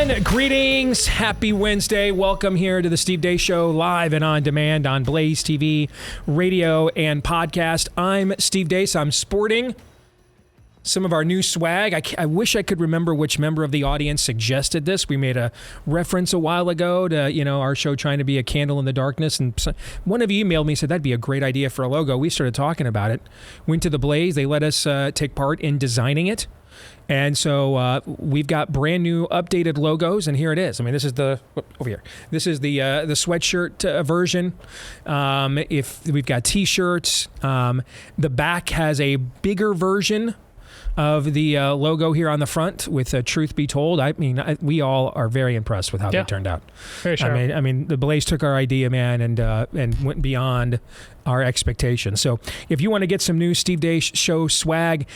everyone. Greetings. Happy Wednesday. Welcome here to the Steve Deace Show, live and on demand on BlazeTV, radio, and podcast. I'm Steve Deace. I'm sporting some of our new swag. I wish I could remember which member of the audience suggested this. We made a reference a while ago to, our show trying to be a candle in the darkness. And one of you emailed me and said, that'd be a great idea for a logo. We started talking about it. Went to the Blaze. They let us take part in designing it. And so we've got brand new updated logos, and here it is. I mean, this is over here. This is the sweatshirt version. If we've got T-shirts, the back has a bigger version of the logo here on the front with Truth Be Told. I mean, we all are very impressed with how they turned out. Very sure. I mean, the Blaze took our idea, man, and went beyond our expectations. So if you want to get some new Steve Deace Show swag,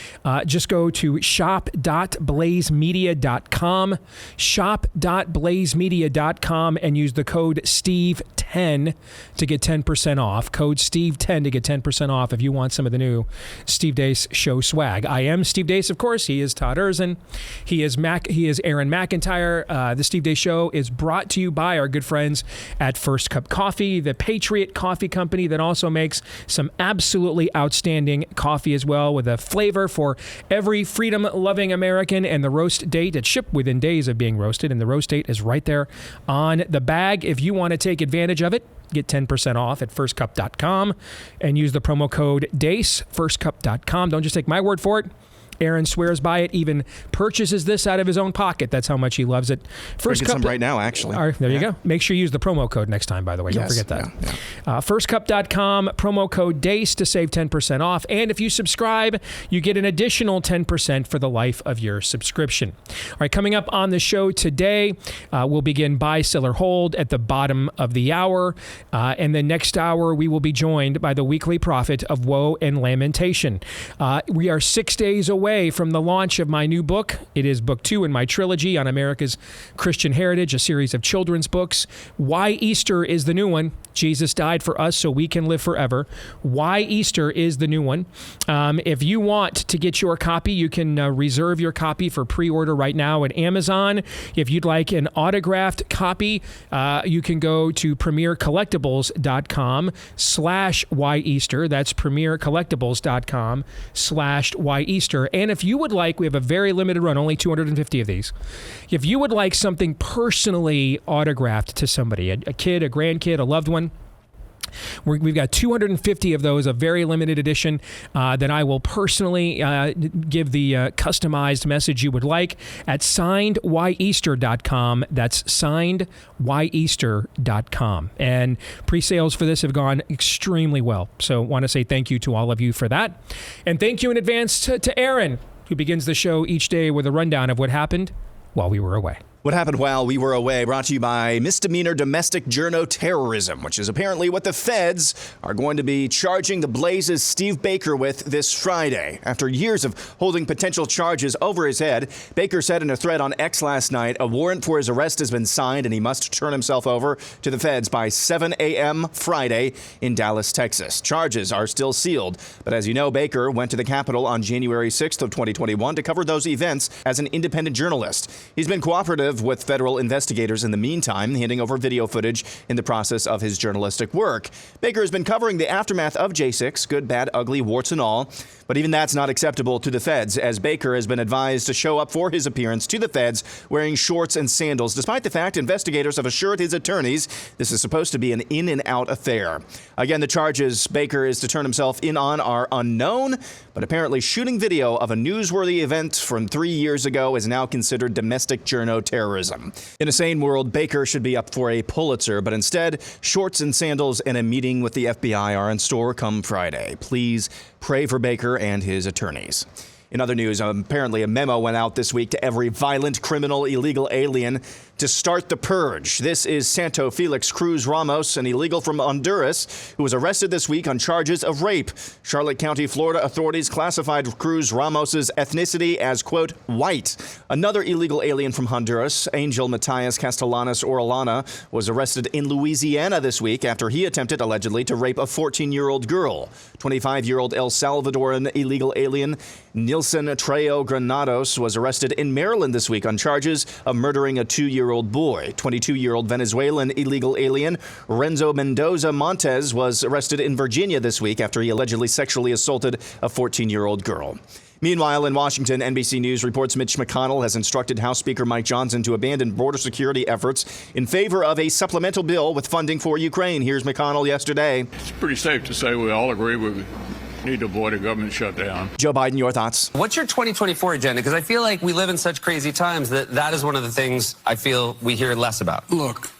just go to shop.blazemedia.com, shop.blazemedia.com, and use the code STEVE10 to get 10% off. Code STEVE10 to get 10% off if you want some of the new Steve Deace Show swag. I am Steve Deace, of course. He is Todd Erzin. He is Aaron McIntyre. The Steve Deace Show is brought to you by our good friends at First Cup Coffee, the Patriot Coffee Company that also makes some absolutely outstanding coffee as well, with a flavor for every freedom-loving American, and the roast date. It's shipped within days of being roasted, and the roast date is right there on the bag. If you want to take advantage of it, get 10% off at firstcup.com and use the promo code DACE, firstcup.com. Don't just take my word for it. Aaron swears by it, even purchases this out of his own pocket. That's how much he loves it. First Cup some right now, actually. There you go. Make sure you use the promo code next time, by the way. Don't forget that. Firstcup.com, promo code DACE to save 10% off. And if you subscribe, you get an additional 10% for the life of your subscription. All right, coming up on the show today, we'll begin Buy, Sell, or Hold at the bottom of the hour. And the next hour, we will be joined by the weekly prophet of woe and lamentation. We are 6 days away from the launch of my new book. It is book 2 in my trilogy on America's Christian heritage, a series of children's books. Why Easter is the new one. Jesus died for us so we can live forever. Why Easter is the new one. If you want to get your copy, you can reserve your copy for pre-order right now at Amazon. If you'd like an autographed copy, you can go to premiercollectibles.com/whyeaster. That's premiercollectibles.com/whyeaster. And if you would like, we have a very limited run, only 250 of these. If you would like something personally autographed to somebody, a kid, a grandkid, a loved one, we've got 250 of those, a very limited edition that I will personally give the customized message you would like at signedwhyeaster.com. That's signedwhyeaster.com. And pre-sales for this have gone extremely well. So want to say thank you to all of you for that. And thank you in advance to Aaron, who begins the show each day with a rundown of what happened while we were away. What happened while we were away, brought to you by misdemeanor domestic journo terrorism, which is apparently what the feds are going to be charging the Blaze's Steve Baker with this Friday. After years of holding potential charges over his head, Baker said in a thread on X last night, a warrant for his arrest has been signed and he must turn himself over to the feds by 7 a.m. Friday in Dallas, Texas. Charges are still sealed, but as you know, Baker went to the Capitol on January 6th of 2021 to cover those events as an independent journalist. He's been cooperative with federal investigators in the meantime, handing over video footage in the process of his journalistic work. Baker has been covering the aftermath of J6, good, bad, ugly, warts and all. But even that's not acceptable to the feds, as Baker has been advised to show up for his appearance to the feds wearing shorts and sandals, despite the fact investigators have assured his attorneys this is supposed to be an in and out affair. Again, the charges Baker is to turn himself in on are unknown, but apparently shooting video of a newsworthy event from 3 years ago is now considered domestic journo terrorism. In a sane world, Baker should be up for a Pulitzer, but instead, shorts and sandals and a meeting with the FBI are in store come Friday. Please pray for Baker and his attorneys. In other news, apparently a memo went out this week to every violent, criminal, illegal alien to start the purge. This is Santo Felix Cruz Ramos, an illegal from Honduras, who was arrested this week on charges of rape. Charlotte County, Florida authorities classified Cruz Ramos's ethnicity as, quote, white. Another illegal alien from Honduras, Angel Matias Castellanos Orellana, was arrested in Louisiana this week after he attempted allegedly to rape a 14-year-old girl. 25-year-old El Salvadoran illegal alien Nil Gilson Trejo Granados was arrested in Maryland this week on charges of murdering a 2-year-old boy. 22-year-old Venezuelan illegal alien Renzo Mendoza Montes was arrested in Virginia this week after he allegedly sexually assaulted a 14-year-old girl. Meanwhile, in Washington, NBC News reports Mitch McConnell has instructed House Speaker Mike Johnson to abandon border security efforts in favor of a supplemental bill with funding for Ukraine. Here's McConnell yesterday. It's pretty safe to say we all agree we need to avoid a government shutdown. Joe Biden, your thoughts? What's your 2024 agenda? Because I feel like we live in such crazy times that is one of the things I feel we hear less about. Look,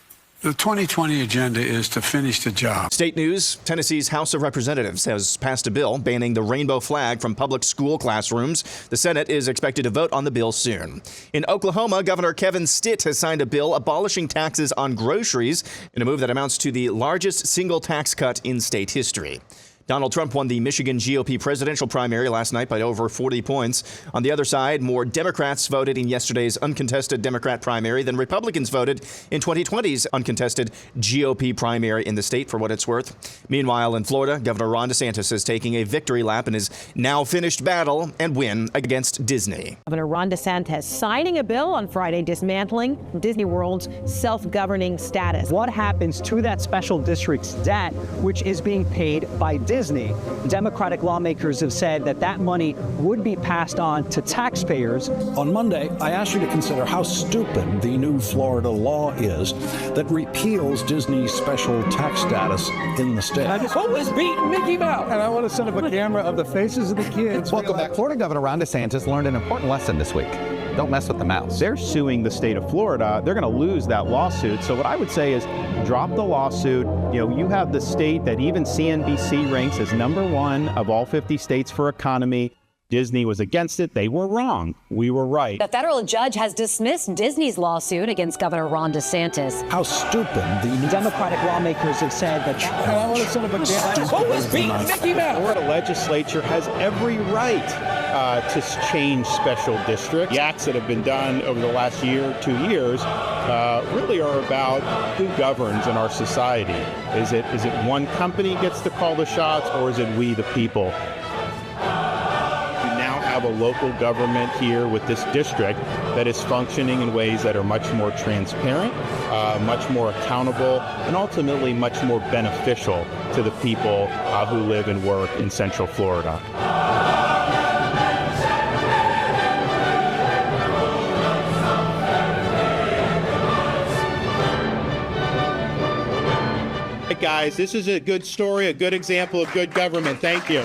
the 2020 agenda is to finish the job. State news, Tennessee's House of Representatives has passed a bill banning the rainbow flag from public school classrooms. The Senate is expected to vote on the bill soon. In Oklahoma, Governor Kevin Stitt has signed a bill abolishing taxes on groceries in a move that amounts to the largest single tax cut in state history. Donald Trump won the Michigan GOP presidential primary last night by over 40 points. On the other side, more Democrats voted in yesterday's uncontested Democrat primary than Republicans voted in 2020's uncontested GOP primary in the state, for what it's worth. Meanwhile, in Florida, Governor Ron DeSantis is taking a victory lap in his now finished battle and win against Disney. Governor Ron DeSantis signing a bill on Friday dismantling Disney World's self-governing status. What happens to that special district's debt, which is being paid by Disney? Democratic lawmakers have said that money would be passed on to taxpayers. On Monday, I asked you to consider how stupid the new Florida law is that repeals Disney's special tax status in the state. I just always beat Mickey Mouse. And I want to set up a camera of the faces of the kids. Welcome back. Florida Governor Ron DeSantis learned an important lesson this week. Don't mess with the mouse. They're suing the state of Florida. They're going to lose that lawsuit. So what I would say is drop the lawsuit. You have the state that even CNBC ranks as #1 of all 50 states for economy. Disney was against it. They were wrong. We were right. The federal judge has dismissed Disney's lawsuit against Governor Ron DeSantis. How stupid the Democratic lawmakers have said that. And I want to set up a camera. Always beat Mickey Mouse. Florida legislature has every right to change special districts. The acts that have been done over the last year, 2 years, really are about who governs in our society. Is it one company gets to call the shots, or is it we the people? Have a local government here with this district that is functioning in ways that are much more transparent, much more accountable, and ultimately much more beneficial to the people who live and work in Central Florida. Hey guys, this is a good story, a good example of good government. Thank you.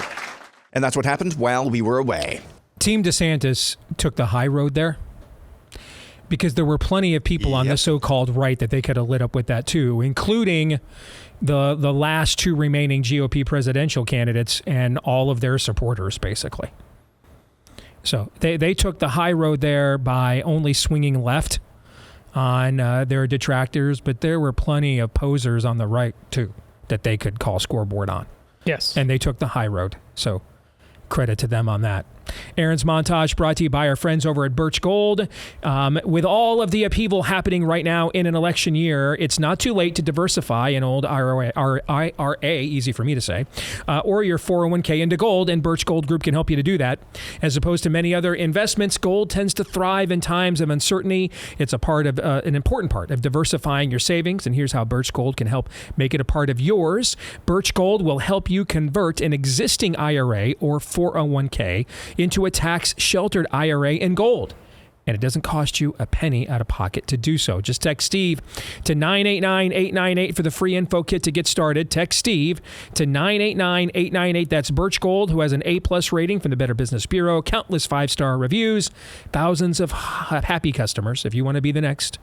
And that's what happened while we were away. Team DeSantis took the high road there because there were plenty of people on the so-called right that they could have lit up with that too, including the last two remaining GOP presidential candidates and all of their supporters, basically. So they took the high road there by only swinging left on their detractors, but there were plenty of posers on the right too that they could call scoreboard on. Yes. And they took the high road. So credit to them on that. Aaron's montage brought to you by our friends over at Birch Gold. With all of the upheaval happening right now in an election year, it's not too late to diversify an old IRA, easy for me to say, or your 401k into gold, and Birch Gold Group can help you to do that. As opposed to many other investments, gold tends to thrive in times of uncertainty. It's a part of an important part of diversifying your savings, and here's how Birch Gold can help make it a part of yours. Birch Gold will help you convert an existing IRA or 401k into a tax-sheltered IRA in gold. And it doesn't cost you a penny out of pocket to do so. Just text Steve to 989-898 for the free info kit to get started. Text Steve to 989-898. That's Birch Gold, who has an A+ rating from the Better Business Bureau, countless 5-star reviews, thousands of happy customers. If you want to be the next,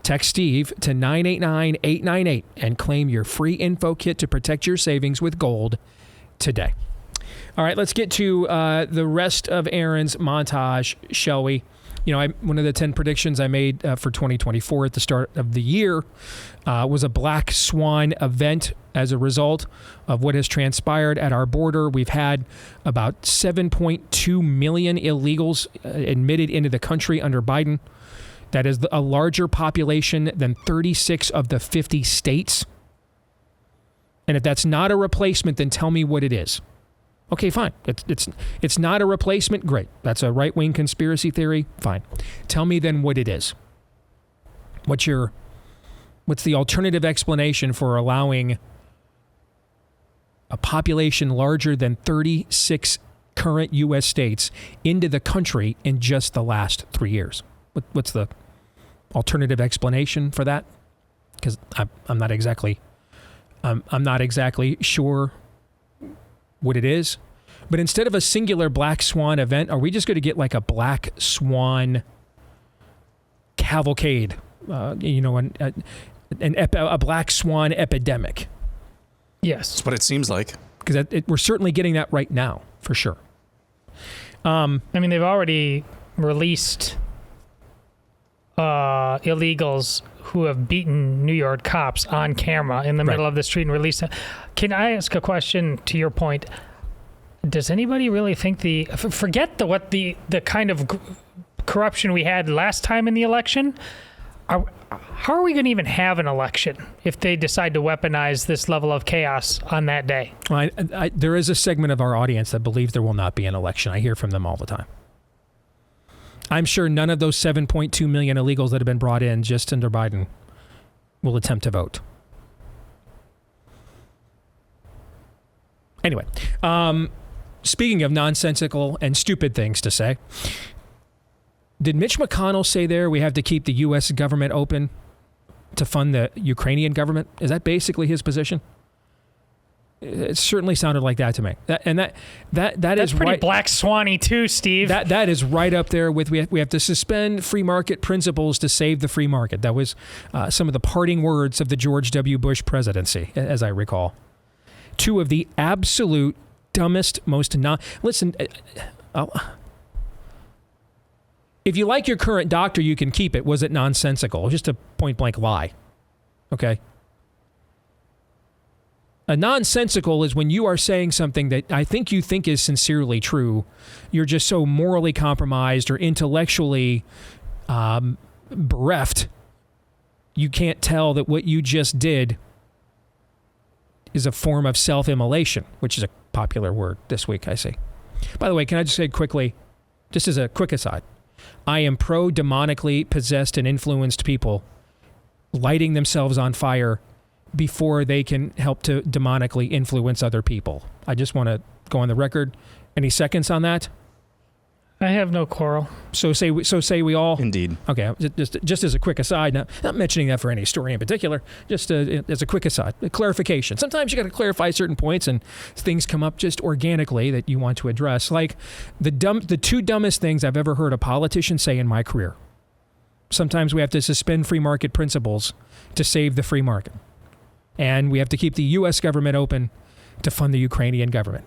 text Steve to 989-898 and claim your free info kit to protect your savings with gold today. All right, let's get to the rest of Aaron's montage, shall we? One of the 10 predictions I made for 2024 at the start of the year was a black swan event as a result of what has transpired at our border. We've had about 7.2 million illegals admitted into the country under Biden. That is a larger population than 36 of the 50 states. And if that's not a replacement, then tell me what it is. Okay, fine. It's not a replacement. Great. That's a right-wing conspiracy theory. Fine. Tell me then what it is. What's the alternative explanation for allowing a population larger than 36 current U.S. states into the country in just the last 3 years? What's the alternative explanation for that? Because I'm not exactly sure what it is. But instead of a singular black swan event, are we just going to get like a black swan cavalcade? A black swan epidemic? Yes. That's what it seems like. Because we're certainly getting that right now, for sure. I mean, they've already released illegals who have beaten New York cops on camera in the middle of the street and released them. Can I ask a question to your point? Does anybody really think forget the kind of corruption we had last time in the election? How are we going to even have an election if they decide to weaponize this level of chaos on that day? Well, there is a segment of our audience that believes there will not be an election. I hear from them all the time. I'm sure none of those 7.2 million illegals that have been brought in just under Biden will attempt to vote. Anyway, speaking of nonsensical and stupid things to say, did Mitch McConnell say there we have to keep the U.S. government open to fund the Ukrainian government? Is that basically his position? It certainly sounded like that to me. That's is pretty right, black swanny too, Steve. That is right up there with we have to suspend free market principles to save the free market. That was some of the parting words of the George W. Bush presidency, as I recall. Two of the absolute dumbest, listen. If you like your current doctor, you can keep it. Was it nonsensical? Just a point blank lie. Okay. A nonsensical is when you are saying something that I think you think is sincerely true. You're just so morally compromised or intellectually bereft, you can't tell that what you just did is a form of self-immolation, which is a popular word this week, I see. By the way, can I just say quickly, just as a quick aside, I am pro-demonically possessed and influenced people lighting themselves on fire before they can help to demonically influence other people. I just want to go on the record. Any seconds on that? I have no quarrel. So say we all? Indeed. Okay, just as a quick aside, not mentioning that for any story in particular, just as a quick aside, a clarification. Sometimes you got to clarify certain points and things come up just organically that you want to address. Like the two dumbest things I've ever heard a politician say in my career. Sometimes we have to suspend free market principles to save the free market. And we have to keep the U.S. government open to fund the Ukrainian government.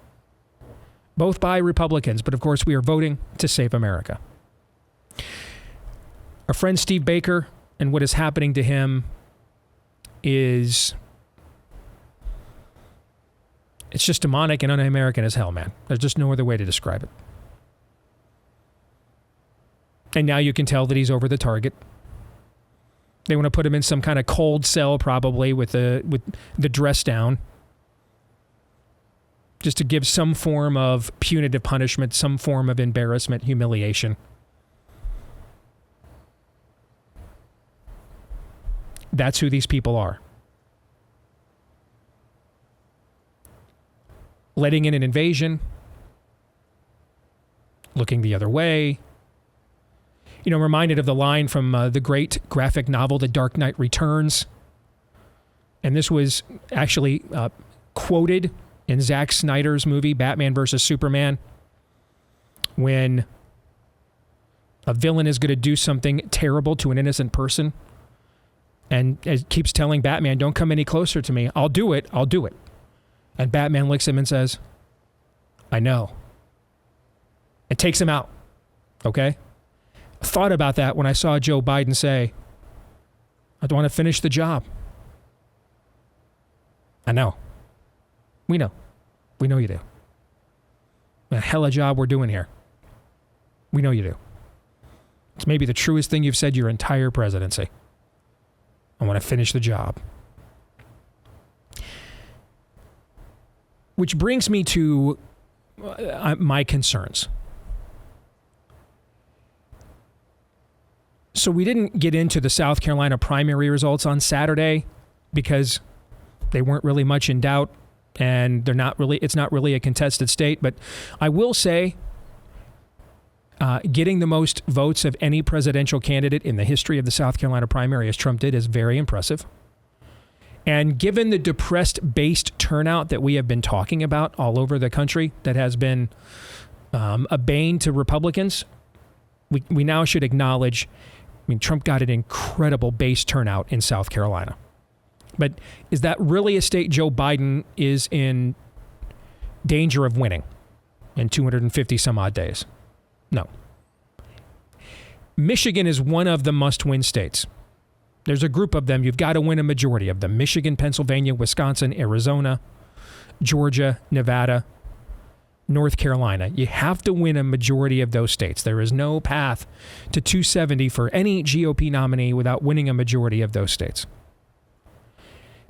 Both by Republicans, but of course we are voting to save America. Our friend Steve Baker and what is happening to him it's just demonic and un-American as hell, man. There's just no other way to describe it. And now you can tell that he's over the target. They want to put him in some kind of cold cell probably with the dress down. Just to give some form of punitive punishment, some form of embarrassment, humiliation. That's who these people are. Letting in an invasion, looking the other way. You know, reminded of the line from the great graphic novel, The Dark Knight Returns. And this was actually quoted in Zack Snyder's movie, Batman vs. Superman, when a villain is going to do something terrible to an innocent person and it keeps telling Batman, don't come any closer to me. I'll do it. I'll do it. And Batman looks at him and says, I know. And takes him out. Okay? I thought about that when I saw Joe Biden say, I want to finish the job. I know. We know. We know you do. A hell of a job we're doing here. We know you do. It's maybe the truest thing you've said your entire presidency. I want to finish the job. Which brings me to my concerns. So we didn't get into the South Carolina primary results on Saturday because they weren't really much in doubt, and it's not really a contested state. But I will say, getting the most votes of any presidential candidate in the history of the South Carolina primary, as Trump did, is very impressive. And given the depressed based turnout that we have been talking about all over the country, that has been a bane to Republicans, we now should acknowledge, Trump got an incredible base turnout in South Carolina. But is that really a state Joe Biden is in danger of winning in 250 some odd days? No. Michigan is one of the must-win states. There's a group of them. You've got to win a majority of them. Michigan, Pennsylvania, Wisconsin, Arizona, Georgia, Nevada, North Carolina. You have to win a majority of those states. There is no path to 270 for any GOP nominee without winning a majority of those states.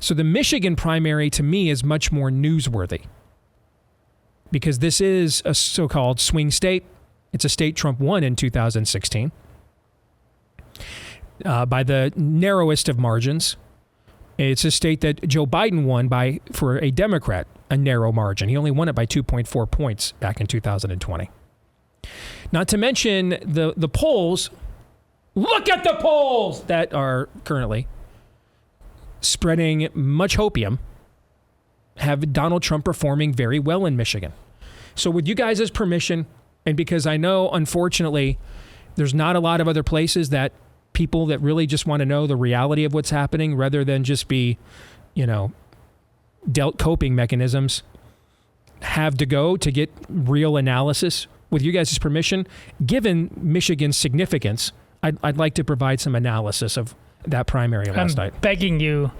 So the Michigan primary, to me, is much more newsworthy because this is a so-called swing state. It's a state Trump won in 2016 by the narrowest of margins. It's a state that Joe Biden won by, for a Democrat, a narrow margin. He only won it by 2.4 points back in 2020. Not to mention the polls. Look at the polls that are currently spreading much hopium, have Donald Trump performing very well in Michigan. So with you guys' permission, and because I know, unfortunately, there's not a lot of other places that people that really just want to know the reality of what's happening rather than just be, dealt coping mechanisms, have to go to get real analysis. With you guys' permission, given Michigan's significance, I'd like to provide some analysis of that primary last night. I'm begging you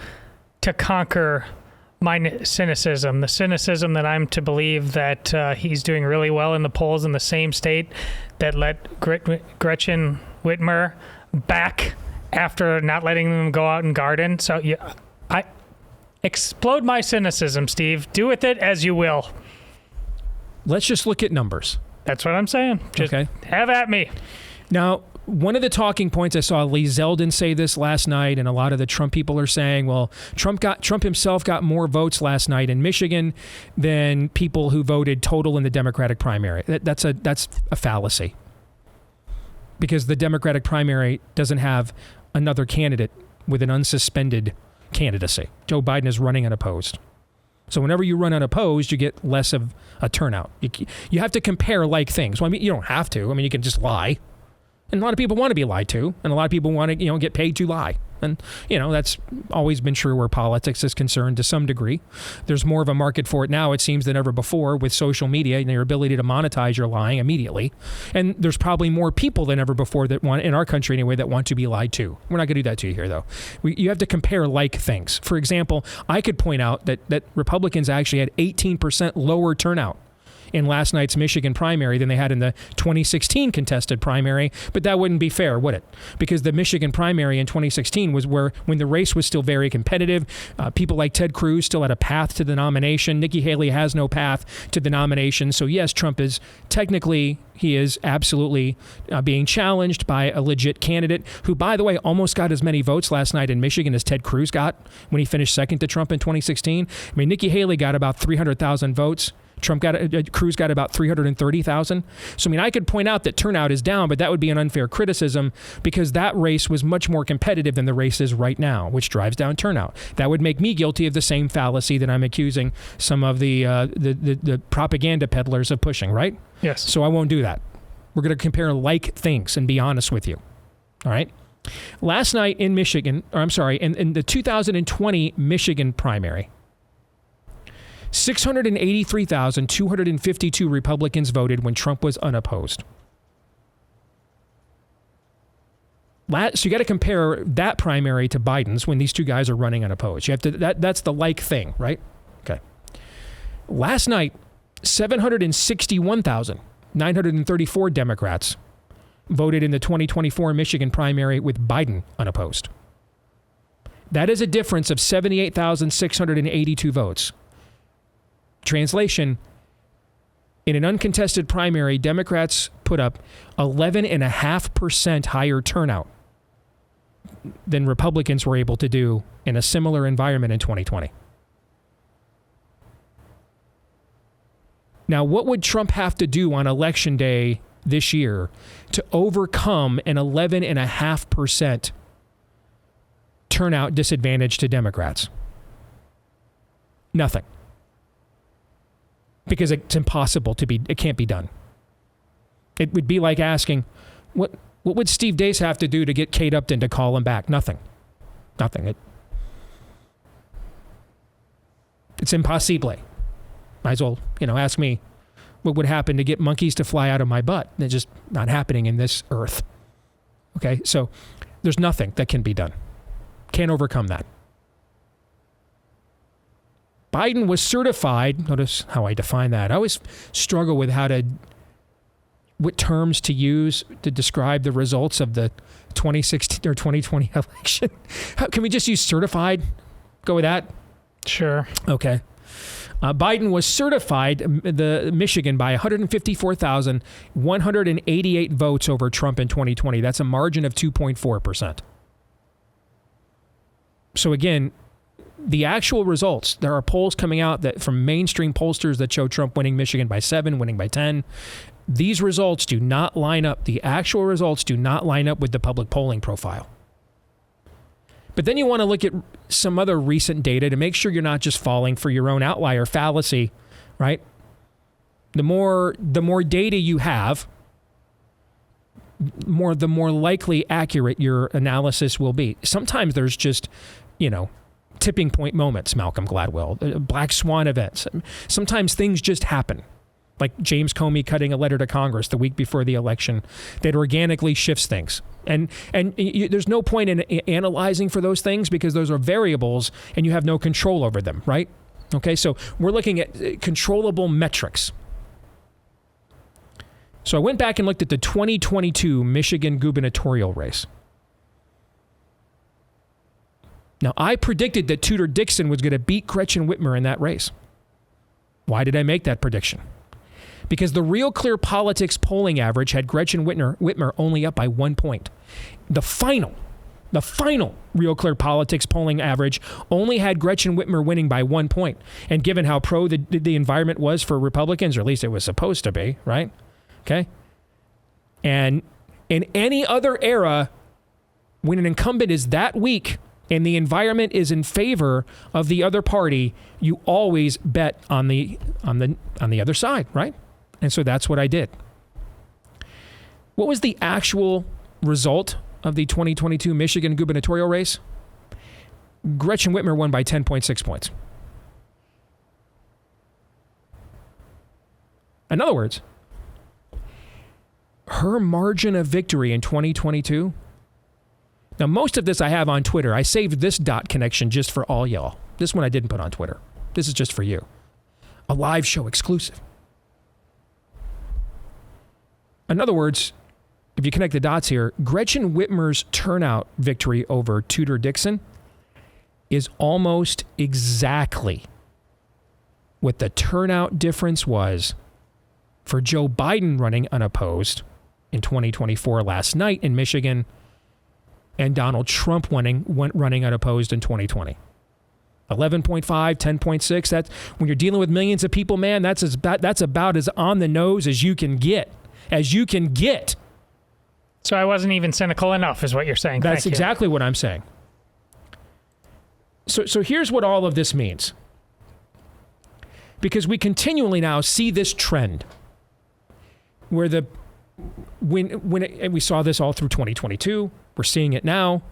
to conquer my cynicism, the cynicism that I'm to believe that he's doing really well in the polls in the same state that let Gretchen Whitmer back after not letting them go out and garden. So I explode my cynicism, Steve. Do with it as you will. Let's just look at numbers. That's what I'm saying. Just have at me. Now, one of the talking points, I saw Lee Zeldin say this last night, and a lot of the Trump people are saying, well, Trump himself got more votes last night in Michigan than people who voted total in the Democratic primary. That's a fallacy. Because the Democratic primary doesn't have another candidate with an unsuspended candidacy. Joe Biden is running unopposed. So whenever you run unopposed, you get less of a turnout. You have to compare like things. Well, you don't have to. You can just lie. And a lot of people want to be lied to, and a lot of people want to, get paid to lie. And, that's always been true where politics is concerned to some degree. There's more of a market for it now, it seems, than ever before with social media and your ability to monetize your lying immediately. And there's probably more people than ever before that want, in our country anyway, that want to be lied to. We're not going to do that to you here, though. You have to compare like things. For example, I could point out that Republicans actually had 18% lower turnout in last night's Michigan primary than they had in the 2016 contested primary, but that wouldn't be fair, would it? Because the Michigan primary in 2016 was when the race was still very competitive. People like Ted Cruz still had a path to the nomination. Nikki Haley has no path to the nomination. So yes, Trump is technically, he is absolutely being challenged by a legit candidate who, by the way, almost got as many votes last night in Michigan as Ted Cruz got when he finished second to Trump in 2016. Nikki Haley got about 300,000 votes. Cruz got about 330,000. So, I could point out that turnout is down, but that would be an unfair criticism because that race was much more competitive than the race is right now, which drives down turnout. That would make me guilty of the same fallacy that I'm accusing some of the propaganda peddlers of pushing, right? Yes. So I won't do that. We're going to compare like things and be honest with you. All right? Last night in Michigan, in the 2020 Michigan primary, 683,252 Republicans voted when Trump was unopposed. So you got to compare that primary to Biden's when these two guys are running unopposed. You have to that's the like thing, right? Okay. Last night, 761,934 Democrats voted in the 2024 Michigan primary with Biden unopposed. That is a difference of 78,682 votes. Translation, In an uncontested primary, Democrats put up 11.5% higher turnout than Republicans were able to do in a similar environment in 2020. Now, what would Trump have to do on Election Day this year to overcome an 11.5% turnout disadvantage to Democrats? Nothing. Because it's impossible it can't be done. It would be like asking, what would Steve Deace have to do to get Kate Upton to call him back? Nothing. It's impossible. Might as well, ask me what would happen to get monkeys to fly out of my butt. It's just not happening in this earth. Okay, so there's nothing that can be done. Can't overcome that. Biden was certified. Notice how I define that. I always struggle with what terms to use to describe the results of the 2016 or 2020 election. Can we just use certified? Go with that? Sure. Okay. Biden was certified, the Michigan, by 154,188 votes over Trump in 2020. That's a margin of 2.4%. So again, the actual results, there are polls coming out that from mainstream pollsters that show Trump winning Michigan by 7, winning by 10. These results do not line up. The actual results do not line up with the public polling profile. But then you want to look at some other recent data to make sure you're not just falling for your own outlier fallacy, right? The more data you have, the more likely accurate your analysis will be. Sometimes there's just, tipping point moments, Malcolm Gladwell, black swan events. Sometimes things just happen. Like James Comey cutting a letter to Congress the week before the election that organically shifts things. And there's no point in analyzing for those things because those are variables and you have no control over them, right? Okay, so we're looking at controllable metrics. So I went back and looked at the 2022 Michigan gubernatorial race. Now, I predicted that Tudor Dixon was going to beat Gretchen Whitmer in that race. Why did I make that prediction? Because the Real Clear Politics polling average had Gretchen Whitmer only up by 1 point. The final Real Clear Politics polling average only had Gretchen Whitmer winning by 1 point. And given how pro the environment was for Republicans, or at least it was supposed to be, right? Okay? And in any other era, when an incumbent is that weak and the environment is in favor of the other party, you always bet on the other side, right? And so that's what I did. What was the actual result of the 2022 Michigan gubernatorial race? Gretchen Whitmer won by 10.6 points. In other words, her margin of victory in 2022. Now, most of this I have on Twitter. I saved this dot connection just for all y'all. This one I didn't put on Twitter. This is just for you. A live show exclusive. In other words, if you connect the dots here, Gretchen Whitmer's turnout victory over Tudor Dixon is almost exactly what the turnout difference was for Joe Biden running unopposed in 2024 last night in Michigan and Donald Trump running unopposed in 2020. 11.5, 10.6. That's when you're dealing with millions of people, man, that's about as on the nose as you can get. So I wasn't even cynical enough, is what you're saying. That's exactly what I'm saying. So here's what all of this means. Because we continually now see this trend where we saw this all through 2022, we're seeing it now.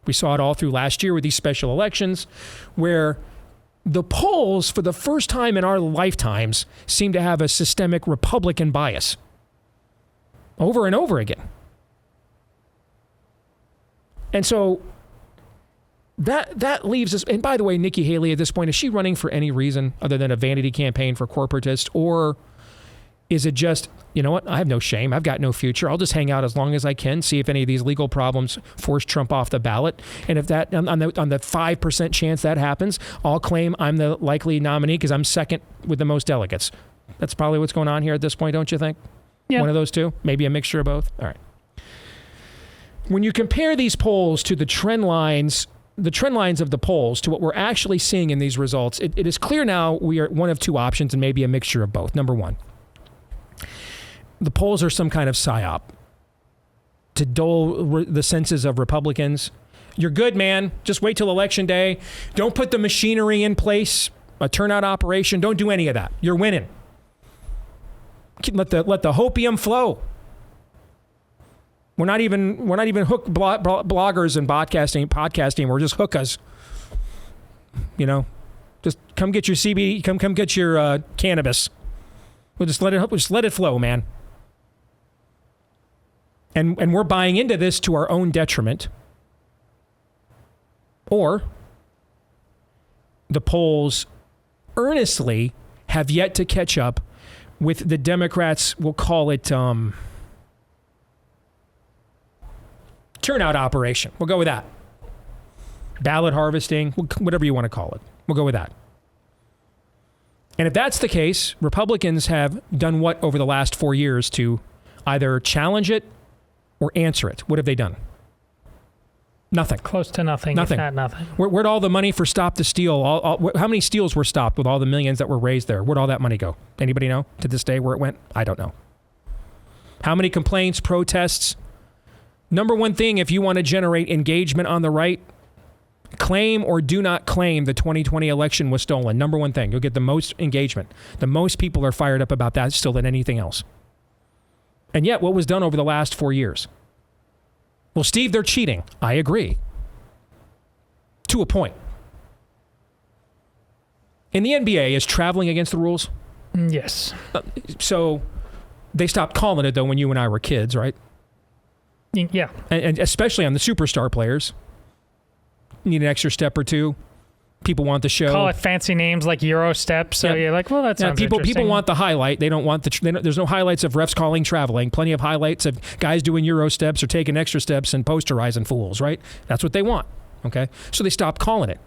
We saw it all through last year with these special elections, where the polls, for the first time in our lifetimes, seem to have a systemic Republican bias. Over and over again. And so that leaves us, and by the way, Nikki Haley at this point, is she running for any reason other than a vanity campaign for corporatists? Or is it just, you know what, I have no shame, I've got no future, I'll just hang out as long as I can, see if any of these legal problems force Trump off the ballot, and if that, on the 5% chance that happens, I'll claim I'm the likely nominee because I'm second with the most delegates. That's probably what's going on here at this point, don't you think? Yeah. One of those two? Maybe a mixture of both? All right. When you compare these polls to the trend lines of the polls to what we're actually seeing in these results, it is clear now we are one of two options and maybe a mixture of both. Number one, the polls are some kind of psyop to dull the senses of Republicans. You're good, man. Just wait till Election Day. Don't put the machinery in place, a turnout operation. Don't do any of that. You're winning. Let the hopium flow. We're not even hook bloggers and podcasting. We're just hookahs. You know, just come get your CBD. Come get your cannabis. We'll just let it flow, man. And we're buying into this to our own detriment. Or the polls earnestly have yet to catch up with the Democrats. We'll call it turnout operation. We'll go with that. Ballot harvesting, whatever you want to call it. We'll go with that. And if that's the case, Republicans have done what over the last 4 years to either challenge it or answer it? What have they done? Nothing. Close to nothing. Nothing. If not nothing. Where'd all the money for Stop the Steal? How many steals were stopped with all the millions that were raised there? Where'd all that money go? Anybody know to this day where it went? I don't know. How many complaints, protests? Number one thing, if you want to generate engagement on the right, claim or do not claim the 2020 election was stolen. Number one thing. You'll get the most engagement. The most people are fired up about that still than anything else. And yet, what was done over the last 4 years? Well, Steve, they're cheating. I agree. To a point. In the NBA, is traveling against the rules? Yes. So they stopped calling it, though, when you and I were kids, right? Yeah. And especially on the superstar players. Need an extra step or two. People want the show. Call it fancy names like Euro step. So you're like, well, that sounds interesting. People want the highlight. They don't want there's no highlights of refs calling traveling. Plenty of highlights of guys doing Euro steps or taking extra steps and posterizing fools, right? That's what they want. Okay? So they stopped calling it.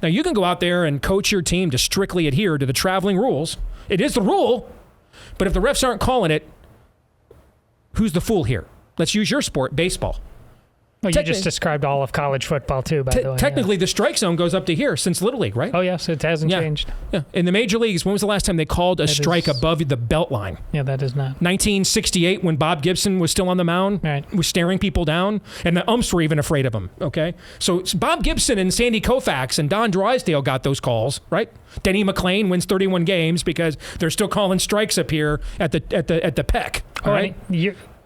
Now, you can go out there and coach your team to strictly adhere to the traveling rules. It is the rule. But if the refs aren't calling it, who's the fool here? Let's use your sport, baseball. Well, you just described all of college football, too, by the way. Technically, the strike zone goes up to here since Little League, right? Oh, yes, it hasn't changed. Yeah. In the major leagues, when was the last time they called a strike above the belt line? Yeah, that is not. 1968, when Bob Gibson was still on the mound, was staring people down, and the umps were even afraid of him, okay? So it's Bob Gibson and Sandy Koufax and Don Drysdale got those calls, right? Denny McClain wins 31 games because they're still calling strikes up here at the Peck, all right?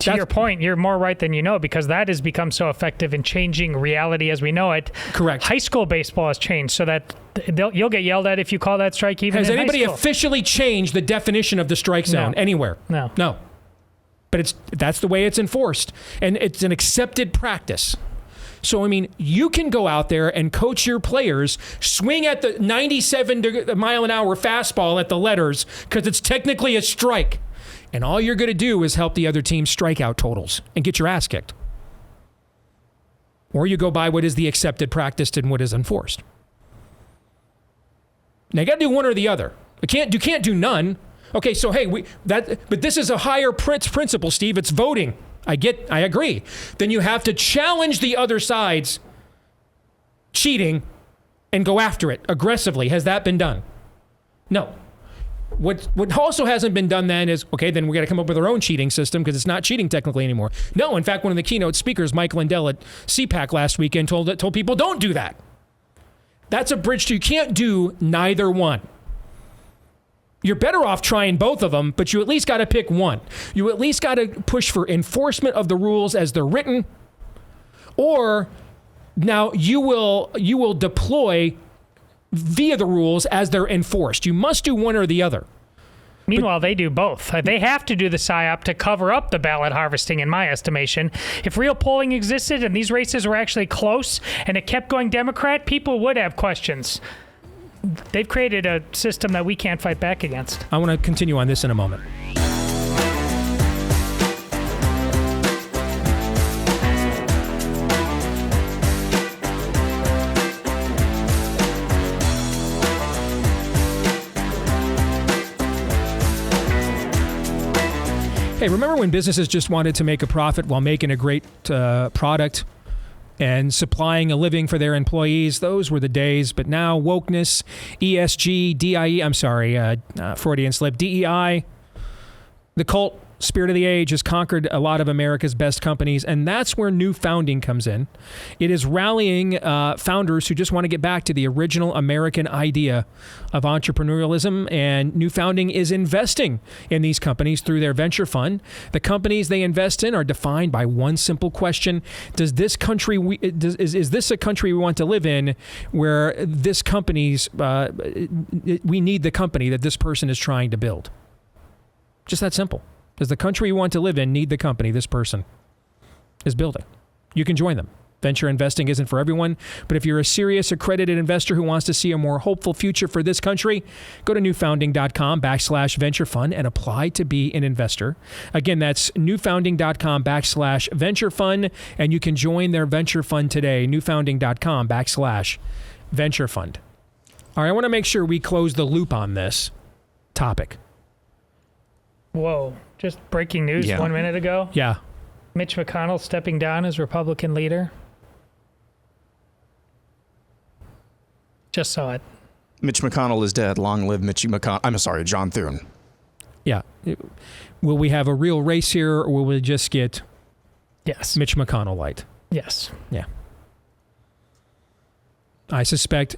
To your point, you're more right than you know, because that has become so effective in changing reality as we know it. Correct. High school baseball has changed so that you'll get yelled at if you call that strike even in high school. Has anybody officially changed the definition of the strike zone anywhere? No. But that's the way it's enforced. And it's an accepted practice. So, I mean, you can go out there and coach your players, swing at the 97 mile an hour fastball at the letters because it's technically a strike. And all you're going to do is help the other team's strikeout totals and get your ass kicked. Or you go by what is the accepted practice and what is enforced. Now, you got to do one or the other. You can't do none. Okay, so hey, but this is a higher principle, Steve. It's voting. I agree. Then you have to challenge the other side's cheating and go after it aggressively. Has that been done? No. What also hasn't been done then is, okay, then we got to come up with our own cheating system because it's not cheating technically anymore. No, in fact, one of the keynote speakers, Mike Lindell at CPAC last weekend, told people don't do that. That's a bridge to, you can't do neither one. You're better off trying both of them, but you at least got to pick one. You at least got to push for enforcement of the rules as they're written, or now you will deploy via the rules as they're enforced. You must do one or the other. Meanwhile, they do both. They have to do the PSYOP to cover up the ballot harvesting, in my estimation. If real polling existed and these races were actually close and it kept going Democrat, people would have questions. They've created a system that we can't fight back against. I want to continue on this in a moment. Hey, remember when businesses just wanted to make a profit while making a great product and supplying a living for their employees? Those were the days. But now wokeness, ESG, Freudian slip, DEI, the cult spirit of the age has conquered a lot of America's best companies, and that's where New Founding comes in. It is rallying founders who just want to get back to the original American idea of entrepreneurialism, and New Founding is investing in these companies through their venture fund. The companies they invest in are defined by one simple question: is this a country we want to live in, where this company's we need the company that this person is trying to build? Just that simple. Does the country you want to live in need the company this person is building? You can join them. Venture investing isn't for everyone, but if you're a serious accredited investor who wants to see a more hopeful future for this country, go to newfounding.com/venture fund and apply to be an investor. Again, that's newfounding.com/venture fund, and you can join their venture fund today, newfounding.com/venture fund. All right, I want to make sure we close the loop on this topic. Whoa. Just breaking news 1 minute ago. Yeah. Mitch McConnell stepping down as Republican leader. Just saw it. Mitch McConnell is dead. Long live Mitch McConnell. I'm sorry, John Thune. Yeah. Will we have a real race here, or will we just get Mitch McConnell light? Yes. Yeah. I suspect,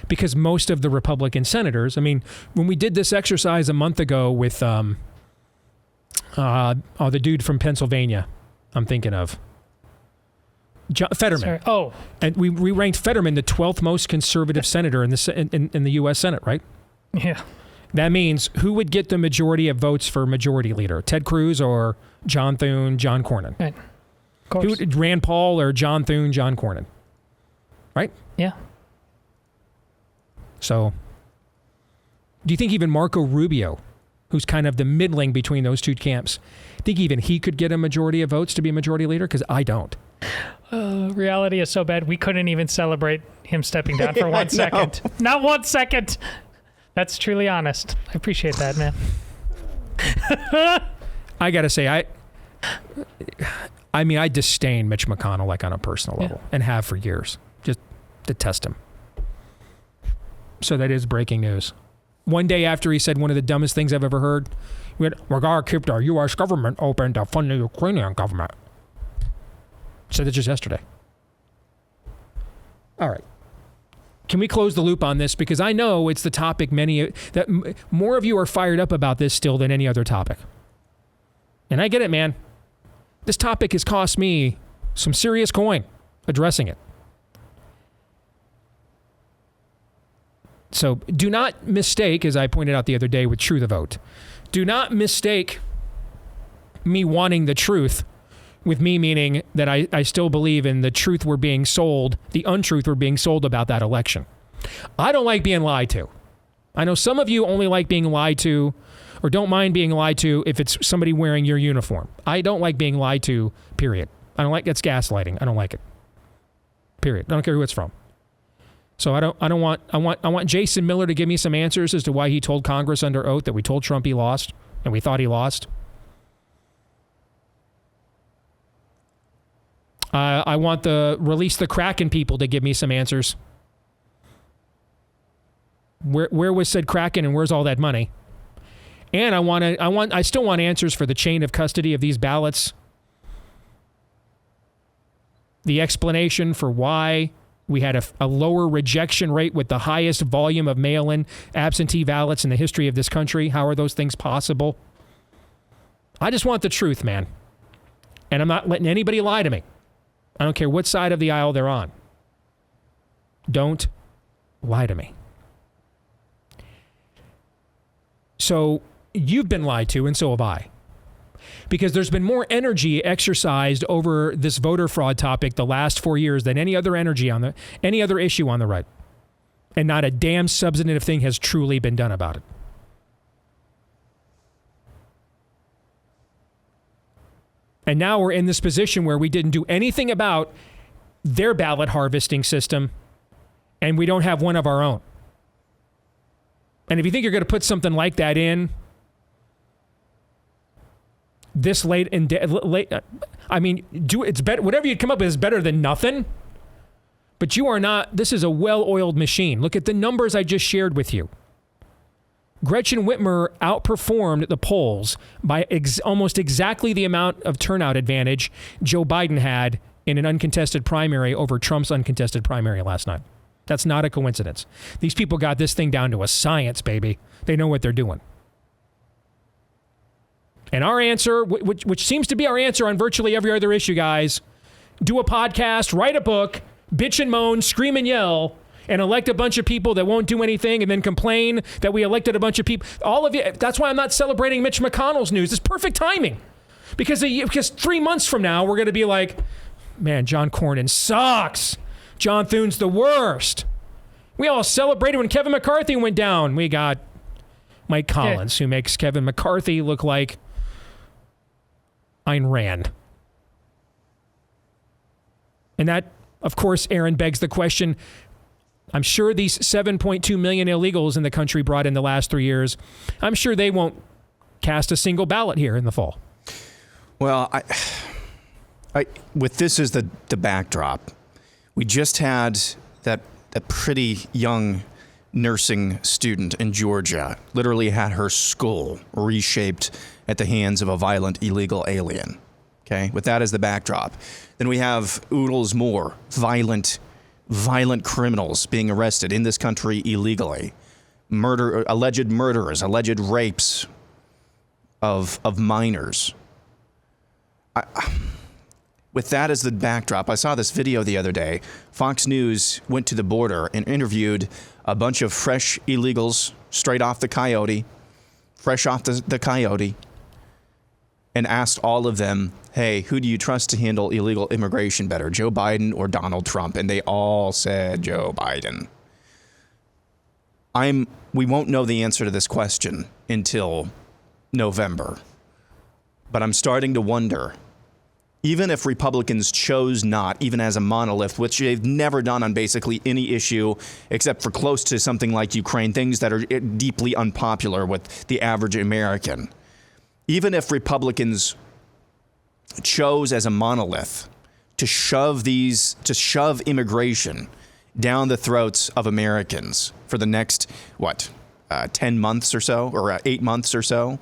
because most of the Republican senators, I mean, when we did this exercise a month ago with the dude from Pennsylvania, I'm thinking of Fetterman. Sorry. And we ranked Fetterman the 12th most conservative senator in the U.S. Senate, right? Yeah. That means who would get the majority of votes for majority leader? Ted Cruz or John Thune, John Cornyn? Right. Of course. Rand Paul or John Thune, John Cornyn? Right? Yeah. So, do you think even Marco Rubio, who's kind of the middling between those two camps, think even he could get a majority of votes to be a majority leader? Because I don't. Reality is so bad, we couldn't even celebrate him stepping down for 1 second. Not 1 second. That's truly honest. I appreciate that, man. I got to say, I disdain Mitch McConnell, like, on a personal level, and have for years. Just detest him. So that is breaking news. One day after he said one of the dumbest things I've ever heard, we're going to keep the U.S. government open to fund the Ukrainian government. Said that just yesterday. All right. Can we close the loop on this? Because I know it's the topic that more of you are fired up about this still than any other topic. And I get it, man. This topic has cost me some serious coin addressing it. So do not mistake, as I pointed out the other day with True the Vote, do not mistake me wanting the truth with me meaning that I still believe in the truth we're being sold, the untruth we're being sold about that election. I don't like being lied to. I know some of you only like being lied to or don't mind being lied to if it's somebody wearing your uniform. I don't like being lied to, period. I don't like, that's gaslighting. I don't like it. Period. I don't care who it's from. So I want Jason Miller to give me some answers as to why he told Congress under oath that we told Trump he lost and we thought he lost. I want the release the Kraken people to give me some answers. Where was said Kraken and where's all that money? And I still want answers for the chain of custody of these ballots. The explanation for why we had a lower rejection rate with the highest volume of mail-in absentee ballots in the history of this country. How are those things possible? I just want the truth, man. And I'm not letting anybody lie to me. I don't care what side of the aisle they're on. Don't lie to me. So you've been lied to, and so have I. Because there's been more energy exercised over this voter fraud topic the last 4 years than any other any other issue on the right. And not a damn substantive thing has truly been done about it. And now we're in this position where we didn't do anything about their ballot harvesting system, and we don't have one of our own. And if you think you're going to put something like that in, this late in I mean, it's better. Whatever you come up with is better than nothing. But you are not. This is a well-oiled machine. Look at the numbers I just shared with you. Gretchen Whitmer outperformed the polls by almost exactly the amount of turnout advantage Joe Biden had in an uncontested primary over Trump's uncontested primary last night. That's not a coincidence. These people got this thing down to a science, baby. They know what they're doing. And our answer, which seems to be our answer on virtually every other issue, guys, do a podcast, write a book, bitch and moan, scream and yell, and elect a bunch of people that won't do anything and then complain that we elected a bunch of people. All of you. That's why I'm not celebrating Mitch McConnell's news. It's perfect timing. Because 3 months from now, we're going to be like, man, John Cornyn sucks. John Thune's the worst. We all celebrated when Kevin McCarthy went down. We got Mike Collins, who makes Kevin McCarthy look like Ayn Rand. And that, of course, Aaron, begs the question, I'm sure these 7.2 million illegals in the country brought in the last 3 years, I'm sure they won't cast a single ballot here in the fall. Well, I with this as the backdrop, we just had that pretty young nursing student in Georgia literally had her skull reshaped at the hands of a violent illegal alien. Okay, with that as the backdrop. Then we have oodles more violent criminals being arrested in this country illegally. Alleged murderers, alleged rapes of minors. With that as the backdrop, I saw this video the other day. Fox News went to the border and interviewed a bunch of fresh illegals straight off the coyote, fresh off the coyote, and asked all of them, hey, who do you trust to handle illegal immigration better, Joe Biden or Donald Trump? And they all said Joe Biden. We won't know the answer to this question until November. But I'm starting to wonder, even if Republicans chose not, even as a monolith, which they've never done on basically any issue except for close to something like Ukraine, things that are deeply unpopular with the average American. Even if Republicans chose as a monolith to shove immigration down the throats of Americans for the next, 10 months or so, or 8 months or so,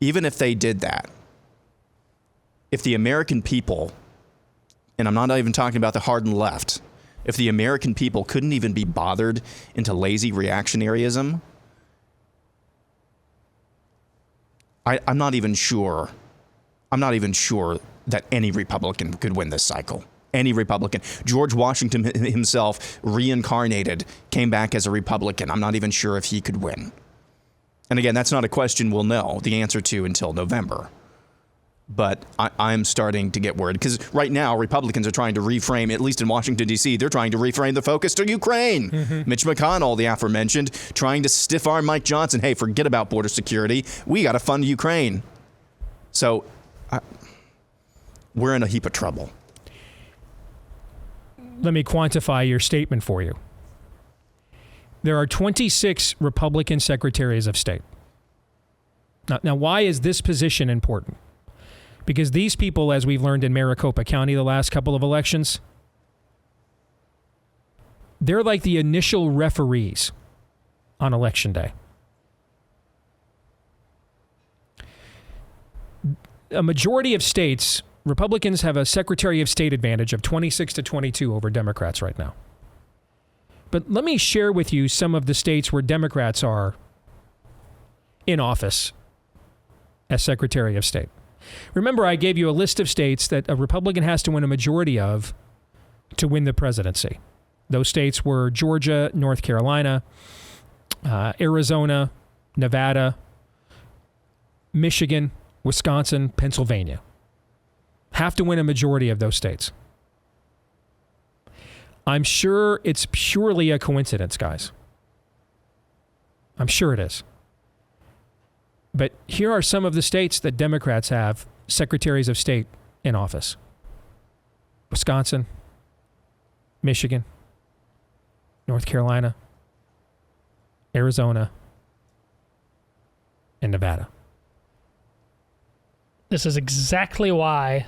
even if they did that, if the American people, and I'm not even talking about the hard and left, if the American people couldn't even be bothered into lazy reactionaryism, I'm not even sure that any Republican could win this cycle. Any Republican. George Washington himself reincarnated, came back as a Republican. I'm not even sure if he could win. And again, that's not a question we'll know the answer to until November. But I'm starting to get worried because right now Republicans are trying to reframe, at least in Washington, D.C., they're trying to reframe the focus to Ukraine. Mm-hmm. Mitch McConnell, the aforementioned, trying to stiff arm Mike Johnson. Hey, forget about border security. We got to fund Ukraine. So we're in a heap of trouble. Let me quantify your statement for you. There are 26 Republican secretaries of state. Now, why is this position important? Because these people, as we've learned in Maricopa County the last couple of elections, they're like the initial referees on Election Day. A majority of states, Republicans have a Secretary of State advantage of 26 to 22 over Democrats right now. But let me share with you some of the states where Democrats are in office as Secretary of State. Remember, I gave you a list of states that a Republican has to win a majority of to win the presidency. Those states were Georgia, North Carolina, Arizona, Nevada, Michigan, Wisconsin, Pennsylvania. Have to win a majority of those states. I'm sure it's purely a coincidence, guys. I'm sure it is. But here are some of the states that Democrats have secretaries of state in office. Wisconsin, Michigan, North Carolina, Arizona, and Nevada. This is exactly why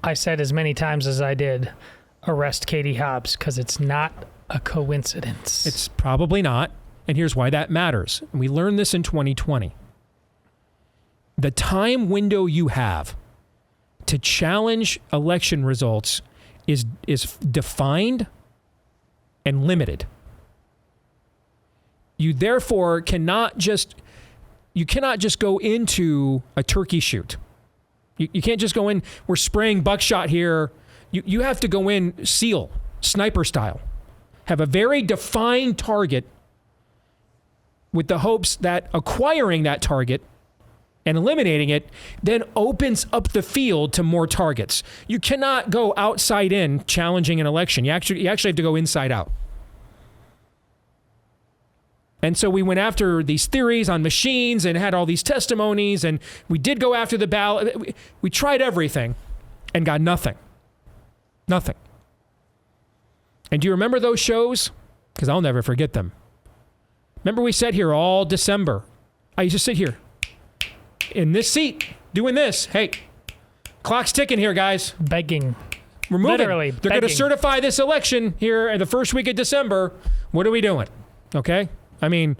I said as many times as I did, arrest Katie Hobbs, because it's not a coincidence. It's probably not. And here's why that matters. We learned this in 2020. The time window you have to challenge election results is defined and limited. You therefore cannot just go into a turkey shoot. You can't just go in, we're spraying buckshot here. You have to go in SEAL, sniper style. Have a very defined target with the hopes that acquiring that target and eliminating it then opens up the field to more targets. You cannot go outside in challenging an election. You actually have to go inside out. And so we went after these theories on machines and had all these testimonies, and we did go after the ballot. We tried everything and got nothing. Nothing. And do you remember those shows? Because I'll never forget them. Remember we sat here all December. I used to sit here in this seat doing this. Hey, clock's ticking here, guys. Begging. We're moving. Literally They're going to begging. certify this election here in the first week of December. What are we doing? Okay? I mean,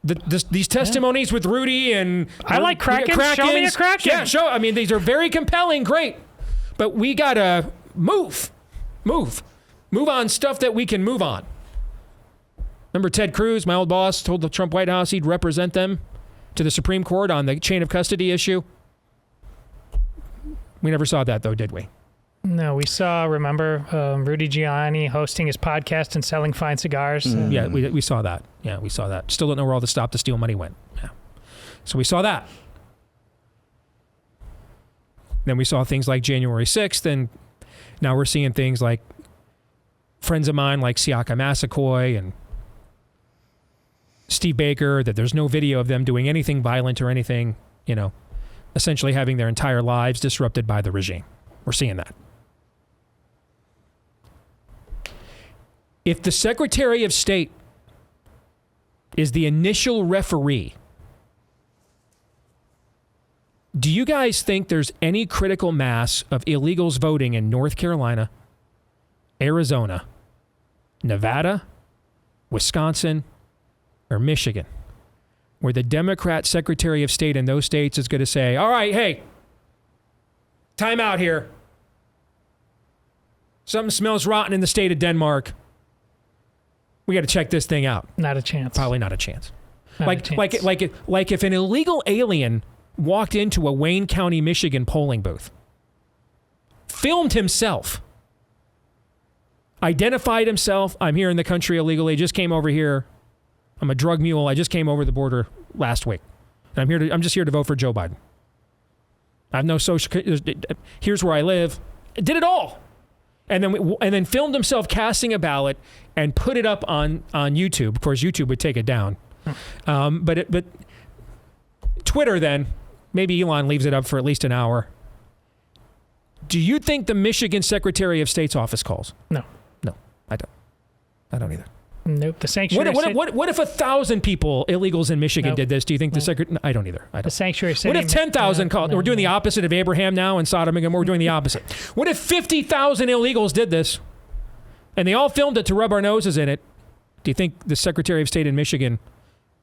these testimonies with Rudy and... I like Krakens. Show me a Kraken. Yeah, show. I mean, these are very compelling. Great. But we got to move on stuff that we can move on. Remember Ted Cruz, my old boss, told the Trump White House he'd represent them to the Supreme Court on the chain of custody issue? We never saw that, though, did we? No, we saw, remember, Rudy Giuliani hosting his podcast and selling fine cigars. Yeah, we saw that. Yeah, we saw that. Still don't know where all the Stop the Steal money went. Yeah. So we saw that. Then we saw things like January 6th, and now we're seeing things like friends of mine like Siaka Massaquoi and Steve Baker, that there's no video of them doing anything violent or anything, essentially having their entire lives disrupted by the regime. We're seeing that. If the Secretary of State is the initial referee, do you guys think there's any critical mass of illegals voting in North Carolina, Arizona, Nevada, Wisconsin, or Michigan, where the Democrat Secretary of State in those states is going to say, all right, hey, time out here. Something smells rotten in the state of Denmark. We got to check this thing out. Not a chance. Probably not a chance. Not a chance. Like if an illegal alien walked into a Wayne County, Michigan polling booth, filmed himself, identified himself, I'm here in the country illegally, just came over here. I'm a drug mule. I just came over the border last week. And I'm just here to vote for Joe Biden. I have no social, here's where I live. Did it all. And then filmed himself casting a ballot and put it up on YouTube. Of course, YouTube would take it down. But Twitter then, maybe Elon leaves it up for at least an hour. Do you think the Michigan Secretary of State's office calls? No. No, I don't. I don't either. Nope. The sanctuary. What if 1,000 people, illegals in Michigan, did this? Do you think the secretary? I don't either. I don't. The sanctuary city. What if 10,000 called? We're doing the opposite of Abraham now and Sodom and Gomorrah. We're doing the opposite. What if 50,000 illegals did this, and they all filmed it to rub our noses in it? Do you think the Secretary of State in Michigan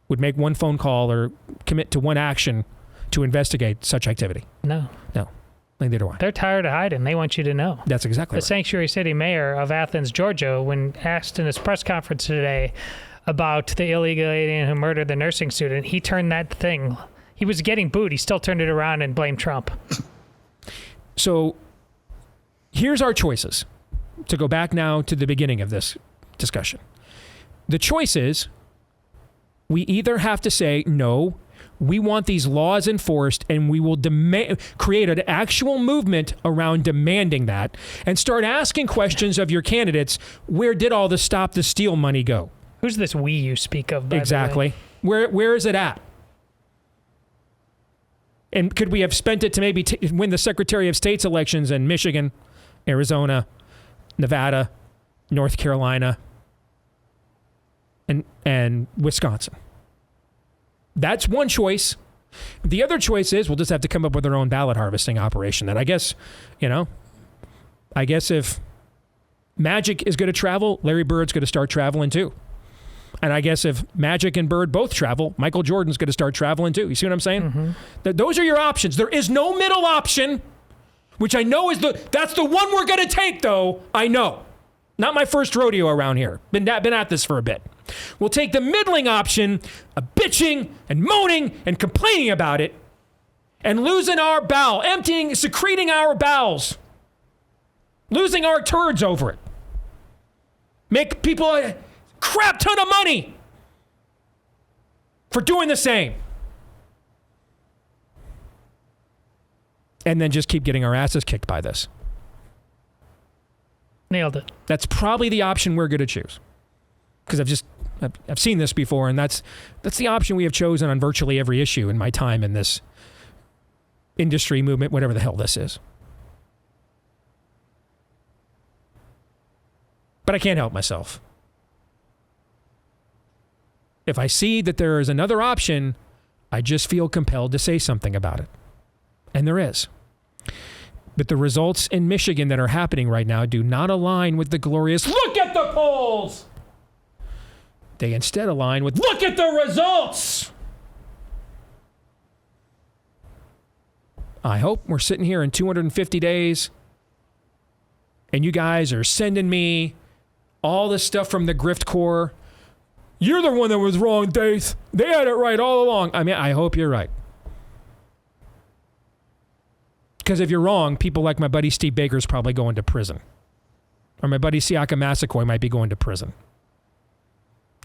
would make one phone call or commit to one action to investigate such activity? No. No. Neither do I. They're tired of hiding. They want you to know. That's exactly The right. sanctuary city mayor of Athens, Georgia, when asked in his press conference today about the illegal alien who murdered the nursing student, he turned that thing. He was getting booed. He still turned it around and blamed Trump. So here's our choices. To go back now to the beginning of this discussion. The choice is we either have to say, no, we want these laws enforced, and we will create an actual movement around demanding that and start asking questions of your candidates. Where did all the Stop the Steal money go? Who's this we you speak of, by Exactly. the way? Where is it at? And could we have spent it to maybe win the Secretary of State's elections in Michigan, Arizona, Nevada, North Carolina, and Wisconsin? That's one choice. The other choice is we'll just have to come up with our own ballot harvesting operation. And I guess if Magic is going to travel, Larry Bird's going to start traveling too. And I guess if Magic and Bird both travel, Michael Jordan's going to start traveling too. You see what I'm saying? Mm-hmm. Those are your options. There is no middle option, which I know that's the one we're going to take, though. I know. Not my first rodeo around here. Been at this for a bit. We'll take the middling option of bitching and moaning and complaining about it and losing our bowel, secreting our bowels, losing our turds over it. Make people a crap ton of money for doing the same. And then just keep getting our asses kicked by this. Nailed it. That's probably the option we're going to choose. Because I've seen this before, and that's the option we have chosen on virtually every issue in my time in this industry movement, whatever the hell this is. But I can't help myself. If I see that there is another option, I just feel compelled to say something about it. And there is. But the results in Michigan that are happening right now do not align with the glorious, look at the polls! They instead align with, look at the results! I hope we're sitting here in 250 days and you guys are sending me all this stuff from the Grift Corps. You're the one that was wrong, Deace. They had it right all along. I mean, I hope you're right. Because if you're wrong, people like my buddy Steve Baker is probably going to prison. Or my buddy Siaka Massaquoi might be going to prison.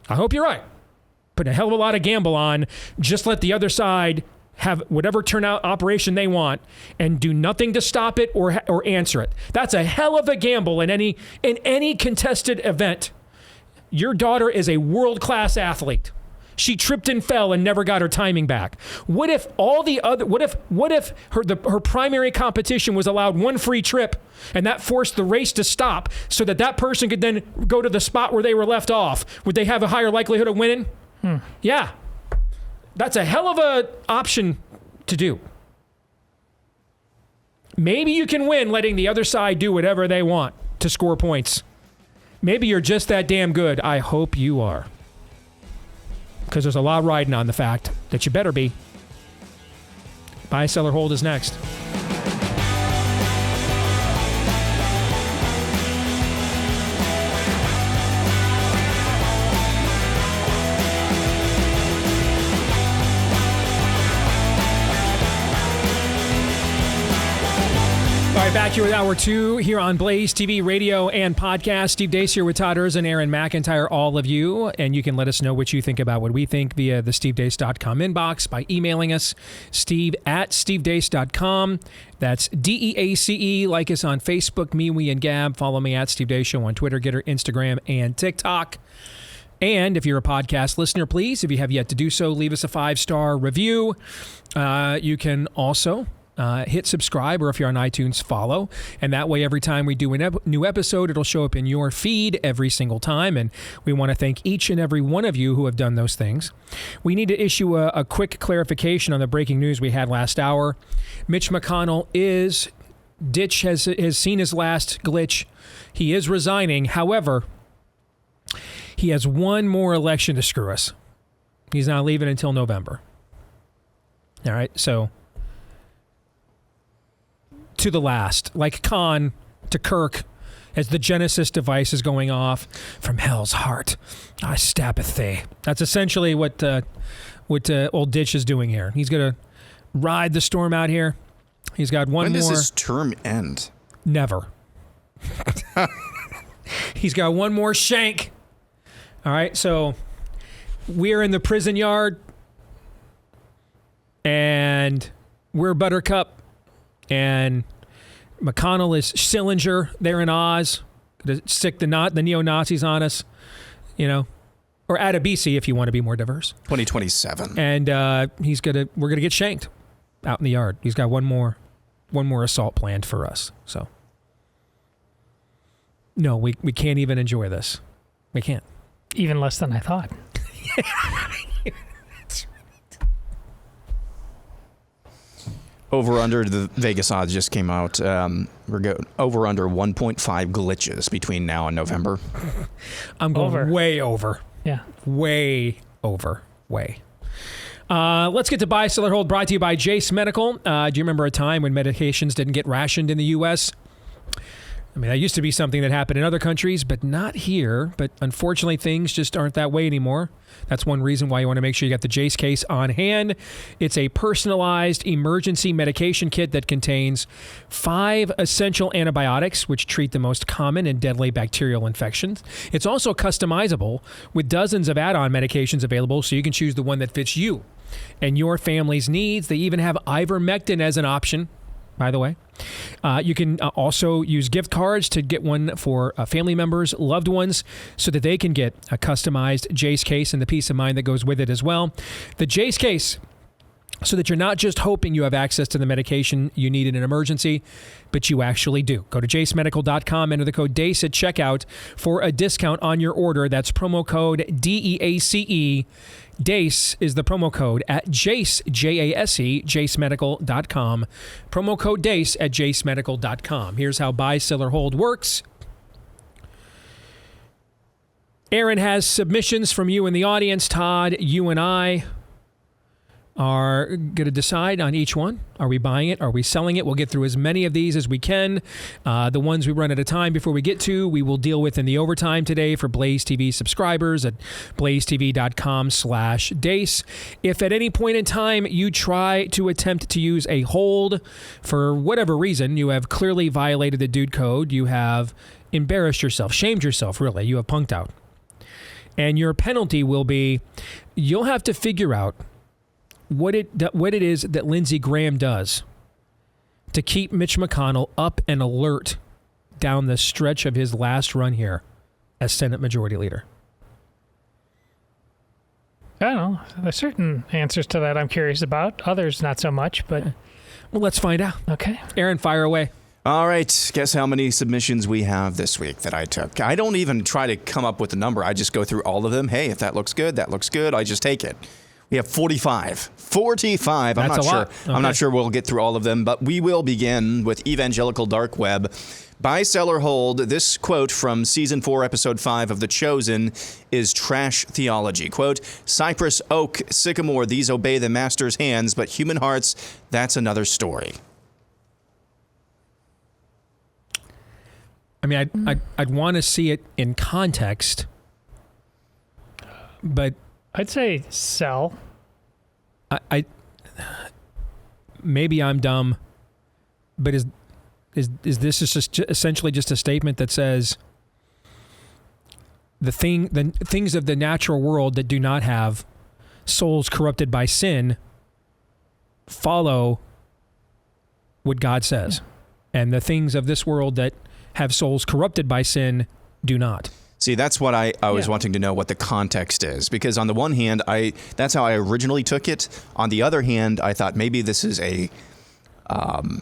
I hope you're right. Put a hell of a lot of gamble on. Just let the other side have whatever turnout operation they want and do nothing to stop it or answer it. That's a hell of a gamble in any contested event. Your daughter is a world-class athlete. She tripped and fell and never got her timing back. What if her primary competition was allowed one free trip and that forced the race to stop so that person could then go to the spot where they were left off? Would they have a higher likelihood of winning? Yeah. That's a hell of a option to do. Maybe you can win letting the other side do whatever they want to score points. Maybe you're just that damn good. I hope you are. Because there's a lot riding on the fact that you better be. Buy, sell, or hold is next. Back here with Hour 2 here on Blaze TV, radio, and podcast. Steve Deace here with Todd Erzen, Aaron McIntyre, all of you. And you can let us know what you think about what we think via the stevedeace.com inbox by emailing us, steve@stevedeace.com. That's DEACE. Like us on Facebook, me, we, and Gab. Follow me at Steve Deace Show on Twitter, Getter, Instagram, and TikTok. And if you're a podcast listener, please, if you have yet to do so, leave us a 5-star review. You can also hit subscribe, or if you're on iTunes, follow. And that way, every time we do a new episode, it'll show up in your feed every single time. And we want to thank each and every one of you who have done those things. We need to issue a quick clarification on the breaking news we had last hour. Mitch McConnell has seen his last glitch. He is resigning. However, he has one more election to screw us. He's not leaving until November. All right, so to the last, like Khan to Kirk, as the Genesis device is going off, from hell's heart, I stabbeth thee. That's essentially what old Ditch is doing here. He's going to ride the storm out here. He's got one more. When does his term end? Never. He's got one more shank. All right, so we're in the prison yard, and we're Buttercup. And McConnell is Sillinger there in Oz to stick the neo-Nazis on us, or Adebisi if you want to be more diverse. 2027. And we're gonna get shanked out in the yard. He's got one more assault planned for us. So no, we can't even enjoy this. We can't. Even less than I thought. Over under the Vegas odds just came out. We're going over under 1.5 glitches between now and November. I'm going way over. Yeah. Way over. Way. Let's get to Buy, Sell, or Hold, brought to you by Jace Medical. Do you remember a time when medications didn't get rationed in the U.S.? I mean, that used to be something that happened in other countries, but not here. But unfortunately, things just aren't that way anymore. That's one reason why you want to make sure you got the Jace case on hand. It's a personalized emergency medication kit that contains 5 essential antibiotics, which treat the most common and deadly bacterial infections. It's also customizable with dozens of add-on medications available, so you can choose the one that fits you and your family's needs. They even have ivermectin as an option, by the way. You can also use gift cards to get one for family members, loved ones, so that they can get a customized Jace case and the peace of mind that goes with it as well. The Jace case, so that you're not just hoping you have access to the medication you need in an emergency, but you actually do. Go to jacemedical.com, enter the code DACE at checkout for a discount on your order. That's promo code DEACE. DACE is the promo code at Jace, J-A-S-E, jacemedical.com. Promo code DACE at jacemedical.com. Here's how Buy, Sell, or Hold works. Aaron has submissions from you in the audience. Todd, you and I are going to decide on each one. Are we buying it? Are we selling it? We'll get through as many of these as we can. The ones we run at a time before we get to, we will deal with in the overtime today for Blaze TV subscribers at blazetv.com/Dace. If at any point in time you try to attempt to use a hold for whatever reason, you have clearly violated the dude code. You have embarrassed yourself, shamed yourself, really. You have punked out. And your penalty will be, you'll have to figure out what it is that Lindsey Graham does to keep Mitch McConnell up and alert down the stretch of his last run here as Senate Majority Leader. I don't know. There's certain answers to that I'm curious about. Others, not so much, but... Well, let's find out. Okay. Aaron, fire away. All right. Guess how many submissions we have this week that I took. I don't even try to come up with a number. I just go through all of them. Hey, if that looks good, that looks good. I just take it. We have 45. 45. I'm not sure. Okay. I'm not sure we'll get through all of them, but we will begin with Evangelical Dark Web. Buy, Sell, or Hold. This quote from Season 4, Episode 5 of The Chosen is trash theology. Quote, Cypress, oak, sycamore, these obey the master's hands, but human hearts, that's another story. I mean, I'd want to see it in context, but... I'd say sell. I maybe I'm dumb, but is this just essentially just a statement that says the things of the natural world that do not have souls corrupted by sin follow what God says, and the things of this world that have souls corrupted by sin do not. See, that's what I was wanting to know what the context is, because on the one hand, that's how I originally took it. On the other hand, I thought maybe this is a kind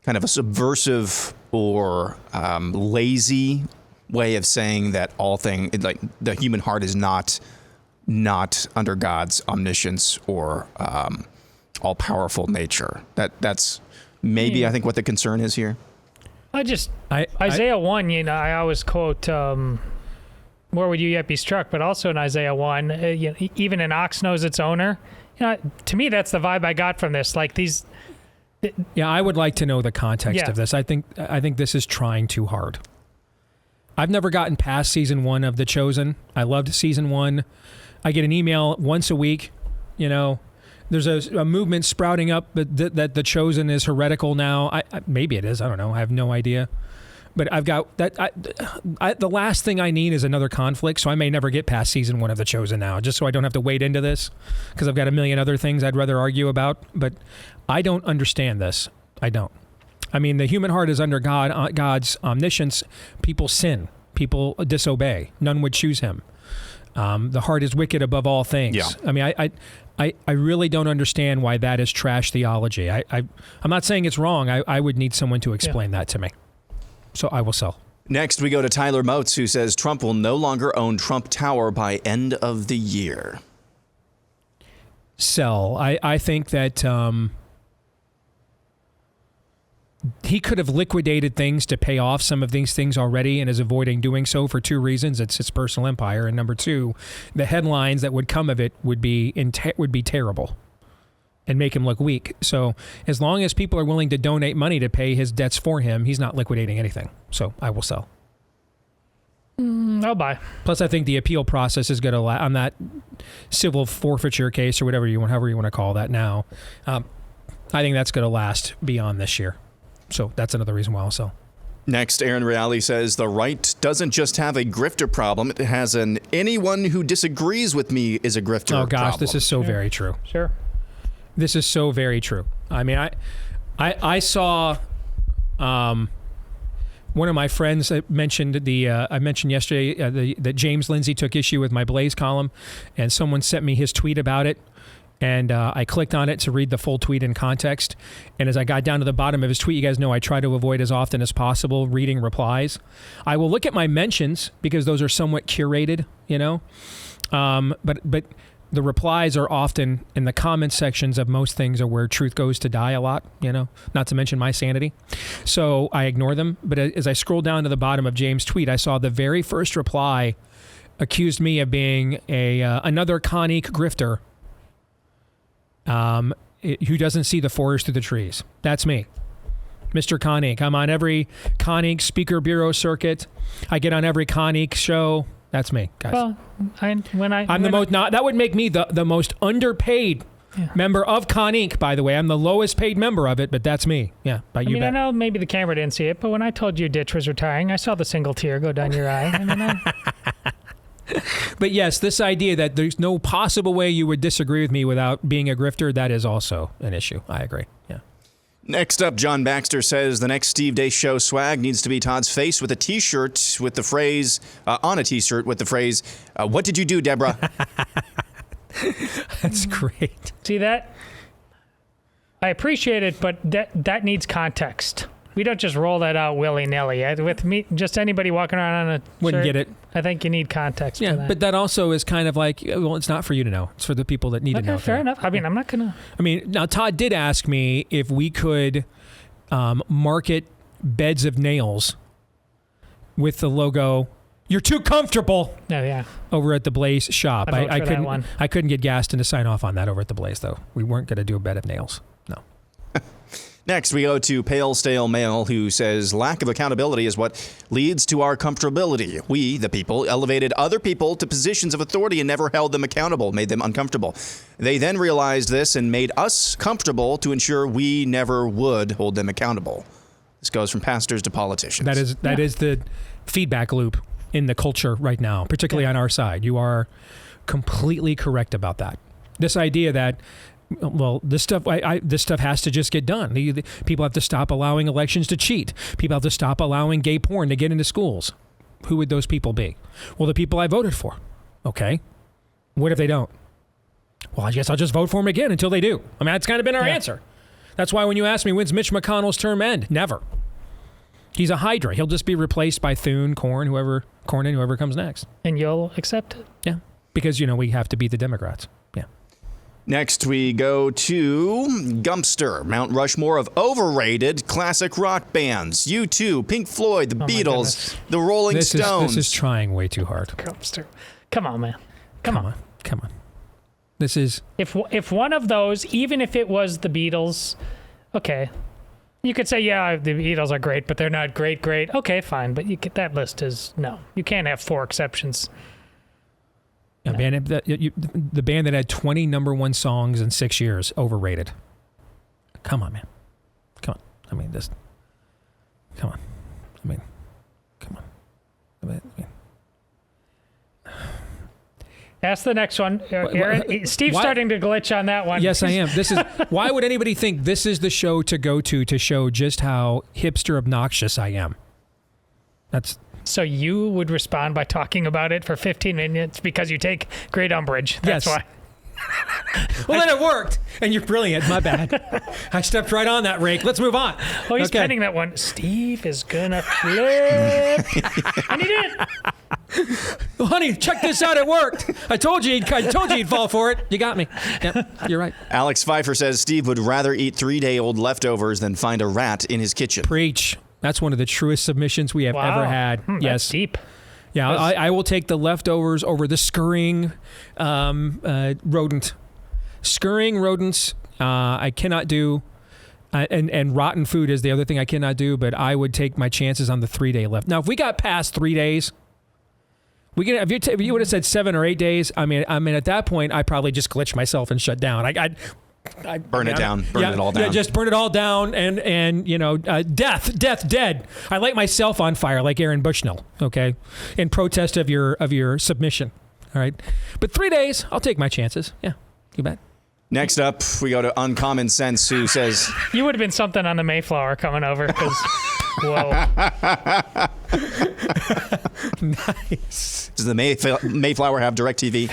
of a subversive or lazy way of saying that like the human heart is not under God's omniscience or all-powerful nature. That's maybe I think what the concern is here. Isaiah 1, I always quote, where would you yet be struck? But also in Isaiah 1, even an ox knows its owner. To me, that's the vibe I got from this. Like these... Yeah, I would like to know the context of this. I think this is trying too hard. I've never gotten past Season 1 of The Chosen. I loved Season 1. I get an email once a week, There's a movement sprouting up that The Chosen is heretical now. Maybe it is. I don't know. I have no idea. But I've got that. The last thing I need is another conflict, so I may never get past Season 1 of The Chosen now, just so I don't have to wade into this, because I've got a million other things I'd rather argue about. But I don't understand this. I don't. I mean, the human heart is under God's omniscience. People sin. People disobey. None would choose him. The heart is wicked above all things. Yeah. I mean, I really don't understand why that is trash theology. I'm not saying it's wrong. I would need someone to explain that to me. So I will sell. Next, we go to Tyler Moats, who says Trump will no longer own Trump Tower by end of the year. Sell. I think that he could have liquidated things to pay off some of these things already and is avoiding doing so for two reasons. It's his personal empire. And number two, the headlines that would come of it would be terrible and make him look weak. So as long as people are willing to donate money to pay his debts for him, he's not liquidating anything. So I will sell. I'll buy. Plus, I think the appeal process is going to on that civil forfeiture case or however you want to call that now. I think that's going to last beyond this year. So that's another reason why I'll sell. Next, Aaron Reale says the right doesn't just have a grifter problem. It has an anyone who disagrees with me is a grifter problem. Oh, gosh, this is so very true. Sure. This is so very true. I mean, I saw one of my friends mentioned I mentioned yesterday that James Lindsay took issue with my Blaze column, and someone sent me his tweet about it. And I clicked on it to read the full tweet in context. And as I got down to the bottom of his tweet, you guys know I try to avoid as often as possible reading replies. I will look at my mentions because those are somewhat curated, you know. But the replies are often in the comment sections of most things are where truth goes to die a lot, you know, not to mention my sanity. So I ignore them. But as I scroll down to the bottom of James' tweet, I saw the very first reply accused me of being another Connick grifter who doesn't see the forest through the trees. That's me. Mr. Connick. I'm on every Connick Speaker Bureau circuit. I get on every Connick show. That's me, guys. Well, that would make me the most underpaid member of Connick, by the way. I'm the lowest paid member of it, but that's me. Yeah, I know maybe the camera didn't see it, but when I told you Ditch was retiring, I saw the single tear go down your eye. But yes, this idea that there's no possible way you would disagree with me without being a grifter, that is also an issue. I agree. Yeah. Next up, John Baxter says the next Steve Deace Show swag needs to be Todd's face with a T-shirt with the phrase, on a T-shirt with the phrase, what did you do, Deborah? That's great. See that? I appreciate it, but that needs context. We don't just roll that out willy-nilly. With me, just anybody walking around on a wouldn't shirt, get it. I think you need context for that. But that also is kind of like, well, it's not for you to know. It's for the people that need to know. Fair enough. I mean, I'm not going to... I mean, now Todd did ask me if we could market beds of nails with the logo, "You're too comfortable." Oh, yeah. Over at the Blaze shop. I couldn't get Gaston to sign off on that over at the Blaze, though. We weren't going to do a bed of nails. No. Next, we go to Pale Stale Male, who says, lack of accountability is what leads to our comfortability. We, the people, elevated other people to positions of authority and never held them accountable, made them uncomfortable. They then realized this and made us comfortable to ensure we never would hold them accountable. This goes from pastors to politicians. That is the feedback loop in the culture right now, particularly on our side. You are completely correct about that. This idea that, well, this stuff has to just get done. People have to stop allowing elections to cheat. People have to stop allowing gay porn to get into schools. Who would those people be? Well, the people I voted for. Okay. What if they don't? Well, I guess I'll just vote for them again until they do. I mean, that's kind of been our answer. That's why when you ask me, when's Mitch McConnell's term end? Never. He's a hydra. He'll just be replaced by Thune, Cornyn, whoever comes next. And you'll accept it? Yeah. Because, we have to beat the Democrats. Yeah. Next, we go to Gumpster, Mount Rushmore of overrated classic rock bands. U2, Pink Floyd, the Beatles, the Rolling Stones. This is trying way too hard. Gumpster. Come on, man. Come on. This is... If one of those, even if it was the Beatles, okay. You could say, yeah, the Beatles are great, but they're not great. Okay, fine. But that list is... No. You can't have 4 exceptions. The band that had 20 number one songs in 6 years, overrated. Come on, man. Come on. I mean, come on. Ask the next one. Aaron, Steve's starting to glitch on that one. Yes, I am. Why would anybody think this is the show to go to show just how hipster obnoxious I am? So you would respond by talking about it for 15 minutes because you take great umbrage. That's why. Well, then it worked. And you're brilliant. My bad. I stepped right on that rake. Let's move on. Oh, he's penning that one. Steve is going to flip. And he did. Well, honey, check this out. It worked. I told you you'd fall for it. You got me. Yep, you're right. Alex Pfeiffer says Steve would rather eat 3-day-old leftovers than find a rat in his kitchen. Preach. That's one of the truest submissions we have ever had. Yes. That's deep. Yeah, I will take the leftovers over the scurrying rodent. Scurrying rodents, I cannot do. And rotten food is the other thing I cannot do, but I would take my chances on the 3-day left. Now, if we got past 3 days, if you would have said 7 or 8 days, I mean, at that point, I probably just glitch myself and shut down. I'd burn it down. Burn it all down. Yeah, just burn it all down and death, dead. I light myself on fire like Aaron Bushnell, okay, in protest of your submission. All right, but 3 days, I'll take my chances. Yeah, you bet. Next up, we go to Uncommon Sense, who says... You would have been something on the Mayflower coming over, because... Whoa. Nice. Does the Mayflower have DirecTV?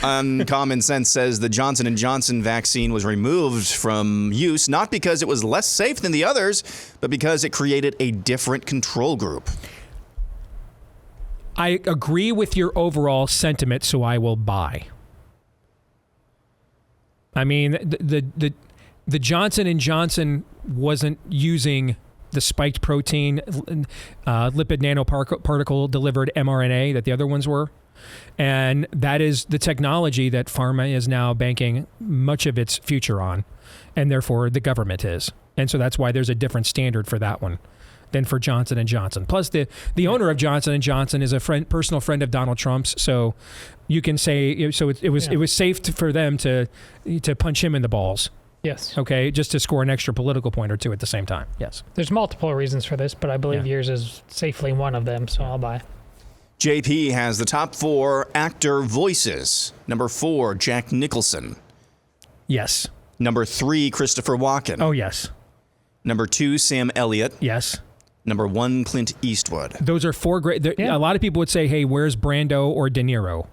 Uncommon Sense says the Johnson & Johnson vaccine was removed from use, not because it was less safe than the others, but because it created a different control group. I agree with your overall sentiment, so I will buy. I mean, the Johnson & Johnson wasn't using the spiked protein, lipid nanoparticle delivered mRNA that the other ones were. And that is the technology that pharma is now banking much of its future on. And therefore, the government is. And so that's why there's a different standard for that one than for Johnson & Johnson. Plus, the owner of Johnson & Johnson is a personal friend of Donald Trump's, so you can say it was safe for them to punch him in the balls. Yes. Okay, just to score an extra political point or two at the same time. Yes. There's multiple reasons for this, but I believe yours is safely one of them, so I'll buy. JP has the top 4 actor voices. Number 4, Jack Nicholson. Yes. Number 3, Christopher Walken. Oh, yes. Number 2, Sam Elliott. Yes. Number 1, Clint Eastwood. Those are 4 great. A lot of people would say, hey, where's Brando or De Niro?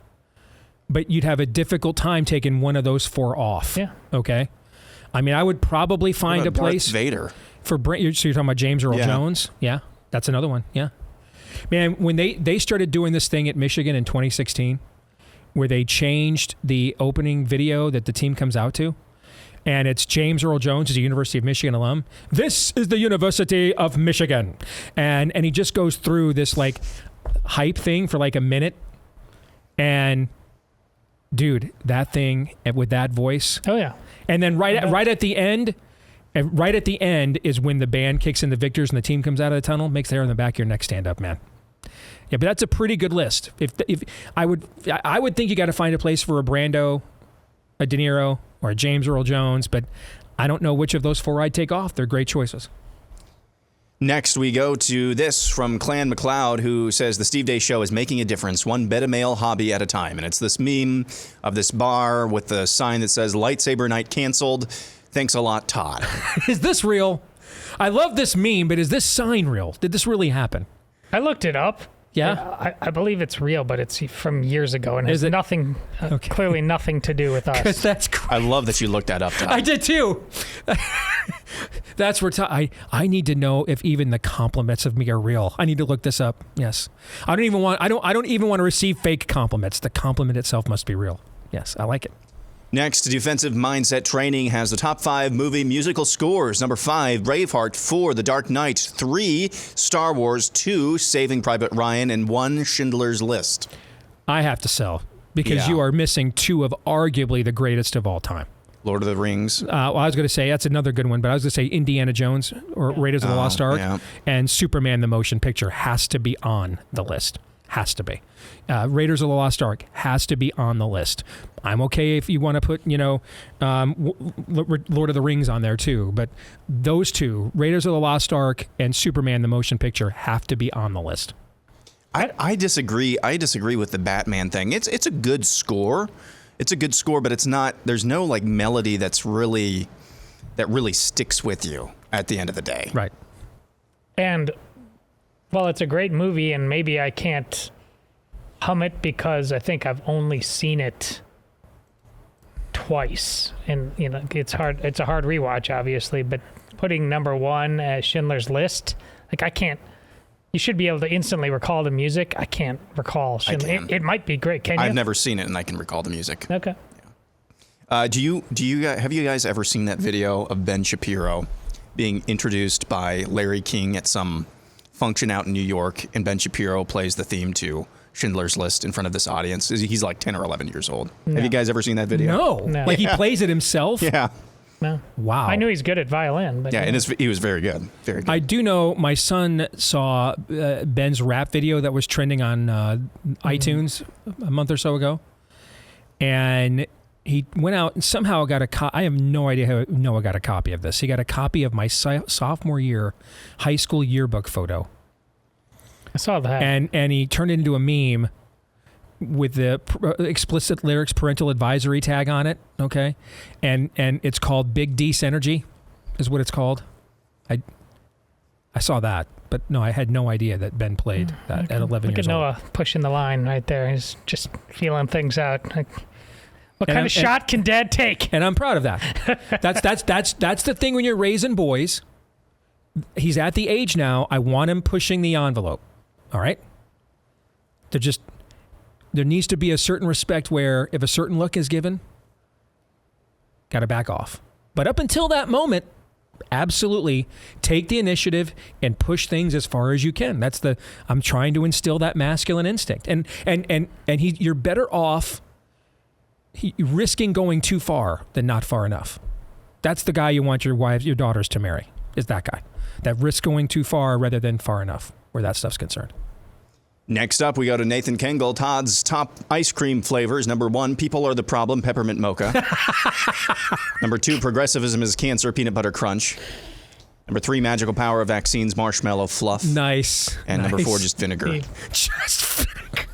But you'd have a difficult time taking one of those 4 off. Yeah. Okay. I mean, I would probably find a place. Darth Vader. So you're talking about James Earl Jones? Yeah. That's another one. Yeah. Man, when they started doing this thing at Michigan in 2016, where they changed the opening video that the team comes out to, and it's James Earl Jones, who's a University of Michigan alum. This is the University of Michigan. And he just goes through this like hype thing for like a minute. And dude, that thing with that voice. Oh yeah. And then right at the end is when the band kicks in the victors and the team comes out of the tunnel, makes the hair on the back of your neck stand up, man. Yeah, but that's a pretty good list. If I would think you got to find a place for a Brando, a De Niro, or a James Earl Jones, but I don't know which of those 4 I'd take off. They're great choices. Next, we go to this from Clan McLeod, who says the Steve Deace Show is making a difference, one beta male hobby at a time. And it's this meme of this bar with the sign that says lightsaber night canceled. Thanks a lot, Todd. Is this real? I love this meme, but is this sign real? Did this really happen? I looked it up. Yeah? I believe it's real, but it's from years ago and has nothing, clearly nothing to do with us. That's great. I love that you looked that up, Todd. I did too. That's where I need to know if even the compliments of me are real. I need to look this up. Yes. I don't even want to receive fake compliments. The compliment itself must be real. Yes, I like it. Next, Defensive Mindset Training has the top 5 movie musical scores. Number 5, Braveheart. 4, The Dark Knight. 3, Star Wars. 2, Saving Private Ryan. And 1, Schindler's List. I have to sell because you are missing 2 of arguably the greatest of all time. Lord of the Rings. Well, I was going to say that's another good one, but I was going to say Indiana Jones or Raiders of the Lost Ark and Superman the Motion Picture has to be on the list. Has to be. Raiders of the Lost Ark has to be on the list. I'm okay if you want to put, Lord of the Rings on there too, but those 2, Raiders of the Lost Ark and Superman the Motion Picture, have to be on the list. I disagree. I disagree with the Batman thing. It's a good score. It's a good score, but it's not. There's no like melody that really sticks with you at the end of the day. Right. And well, it's a great movie, and maybe I can't hum it because I think I've only seen it twice, and it's hard. It's a hard rewatch, obviously. But putting number 1 as Schindler's List, like I can't You should be able to instantly recall the music. I can't recall. It might be great. Can you? I've never seen it, and I can recall the music. Okay. Have you guys ever seen that video of Ben Shapiro being introduced by Larry King at some function out in New York, and Ben Shapiro plays the theme to Schindler's List in front of this audience? He's like 10 or 11 years old. No. Have you guys ever seen that video? No. Like he plays it himself? Yeah. No. Wow. I knew he's good at violin. But yeah, and he was very good. Very good. I do know my son saw Ben's rap video that was trending on iTunes a month or so ago. And he went out and somehow got I have no idea how Noah got a copy of this. He got a copy of my sophomore year high school yearbook photo. I saw that. And he turned it into a meme with the explicit lyrics parental advisory tag on it, okay? And it's called Big Deace Energy is what it's called. I saw that, but no, I had no idea that Ben played that at 11 years old. Look at Noah pushing the line right there. He's just feeling things out. Like, what kind of shot can Dad take? And I'm proud of that. That's the thing when you're raising boys. He's at the age now, I want him pushing the envelope, all right? There needs to be a certain respect where if a certain look is given, got to back off. But up until that moment, absolutely take the initiative and push things as far as you can. I'm trying to instill that masculine instinct. And you're better off risking going too far than not far enough. That's the guy you want your daughters to marry, is that guy. That risk going too far rather than far enough where that stuff's concerned. Next up, we go to Nathan Kengel. Todd's top ice cream flavors. Number 1, people are the problem, peppermint mocha. Number 2, progressivism is cancer, peanut butter crunch. Number 3, magical power of vaccines, marshmallow fluff. Nice. And number 4, just vinegar. Just vinegar.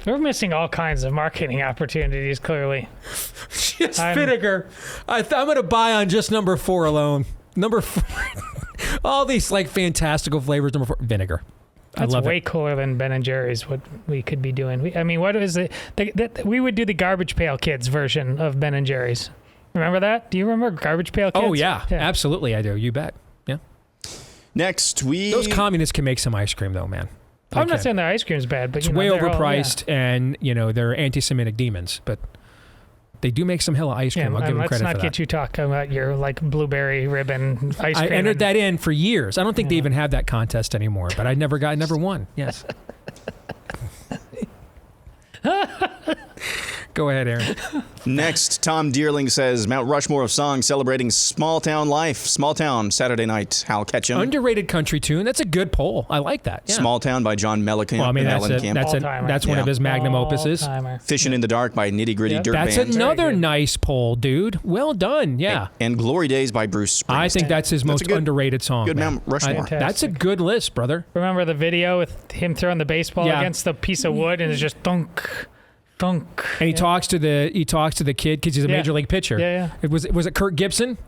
We're missing all kinds of marketing opportunities, clearly. Just vinegar. I'm going to buy on just number 4 alone. Number 4. All these like fantastical flavors. Number 4, vinegar. That's way cooler than Ben and Jerry's, what we could be doing. What is it? We would do the Garbage Pail Kids version of Ben and Jerry's. Remember that? Do you remember Garbage Pail Kids? Oh, yeah. Absolutely, I do. You bet. Yeah. Next, Those communists can make some ice cream, though, man. I'm not saying their ice cream's bad, but it's way overpriced, and they're anti-Semitic demons, but they do make some hella ice cream. I'll give them credit for that. Let's not get you talking about your blueberry ribbon ice cream. I entered that in for years. I don't think they even have that contest anymore, but I never won. Yes. Go ahead, Aaron. Next, Tom Dearling says Mount Rushmore of songs celebrating small town life. Small Town, Saturday Night, Hal Ketchum. Underrated country tune. That's a good poll. I like that. Yeah. Small Town by John Mellencamp. Well, I mean, that's one of his magnum opuses. Fishing in the Dark by Nitty Gritty Dirt Band. That's another nice poll, dude. Well done. Yeah. And Glory Days by Bruce Springsteen. I think that's his most underrated song. Good Mount Rushmore. That's a good list, brother. Remember the video with him throwing the baseball against the piece of wood and it's just thunk. Thunk. And he talks to the kid because he's a major league pitcher. Yeah. Was it Kirk Gibson?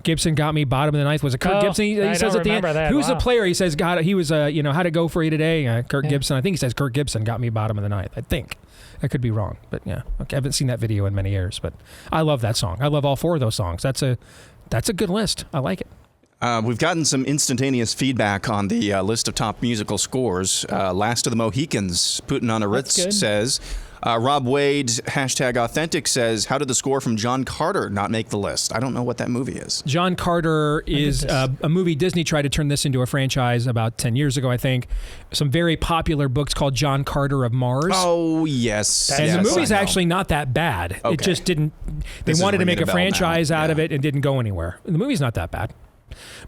Gibson got me bottom of the ninth. Was it Kirk Gibson? He says at the end, who's the player? He says, he was, how'd it go for you today? Kirk Gibson. I think he says Kirk Gibson got me bottom of the ninth. I think. I could be wrong, but yeah. Okay, I haven't seen that video in many years, but I love that song. I love all 4 of those songs. That's a good list. I like it. We've gotten some instantaneous feedback on the list of top musical scores. Last of the Mohicans, Putin on a Ritz says, Rob Wade, #authentic says, how did the score from John Carter not make the list? I don't know what that movie is. John Carter is a movie. Disney tried to turn this into a franchise about 10 years ago, I think. Some very popular books called John Carter of Mars. Oh, yes. And the movie's actually not that bad. Okay. It just didn't, they wanted to make a franchise out of it and didn't go anywhere. The movie's not that bad.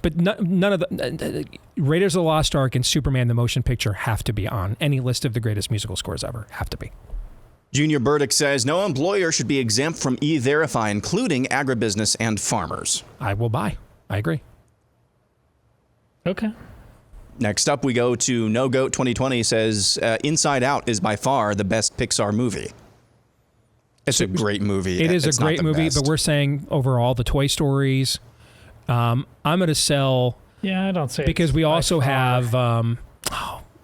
But none of the Raiders of the Lost Ark and Superman the Motion Picture have to be on any list of the greatest musical scores ever. Have to be. Junior Burdick says, no employer should be exempt from E-Verify, including agribusiness and farmers. I will buy. I agree. Okay. Next up, we go to No Goat 2020 says, Inside Out is by far the best Pixar movie. It's a great movie. It is a great movie, but we're saying overall the Toy Stories. I'm going to sell. Yeah, I don't say because we also have. I'm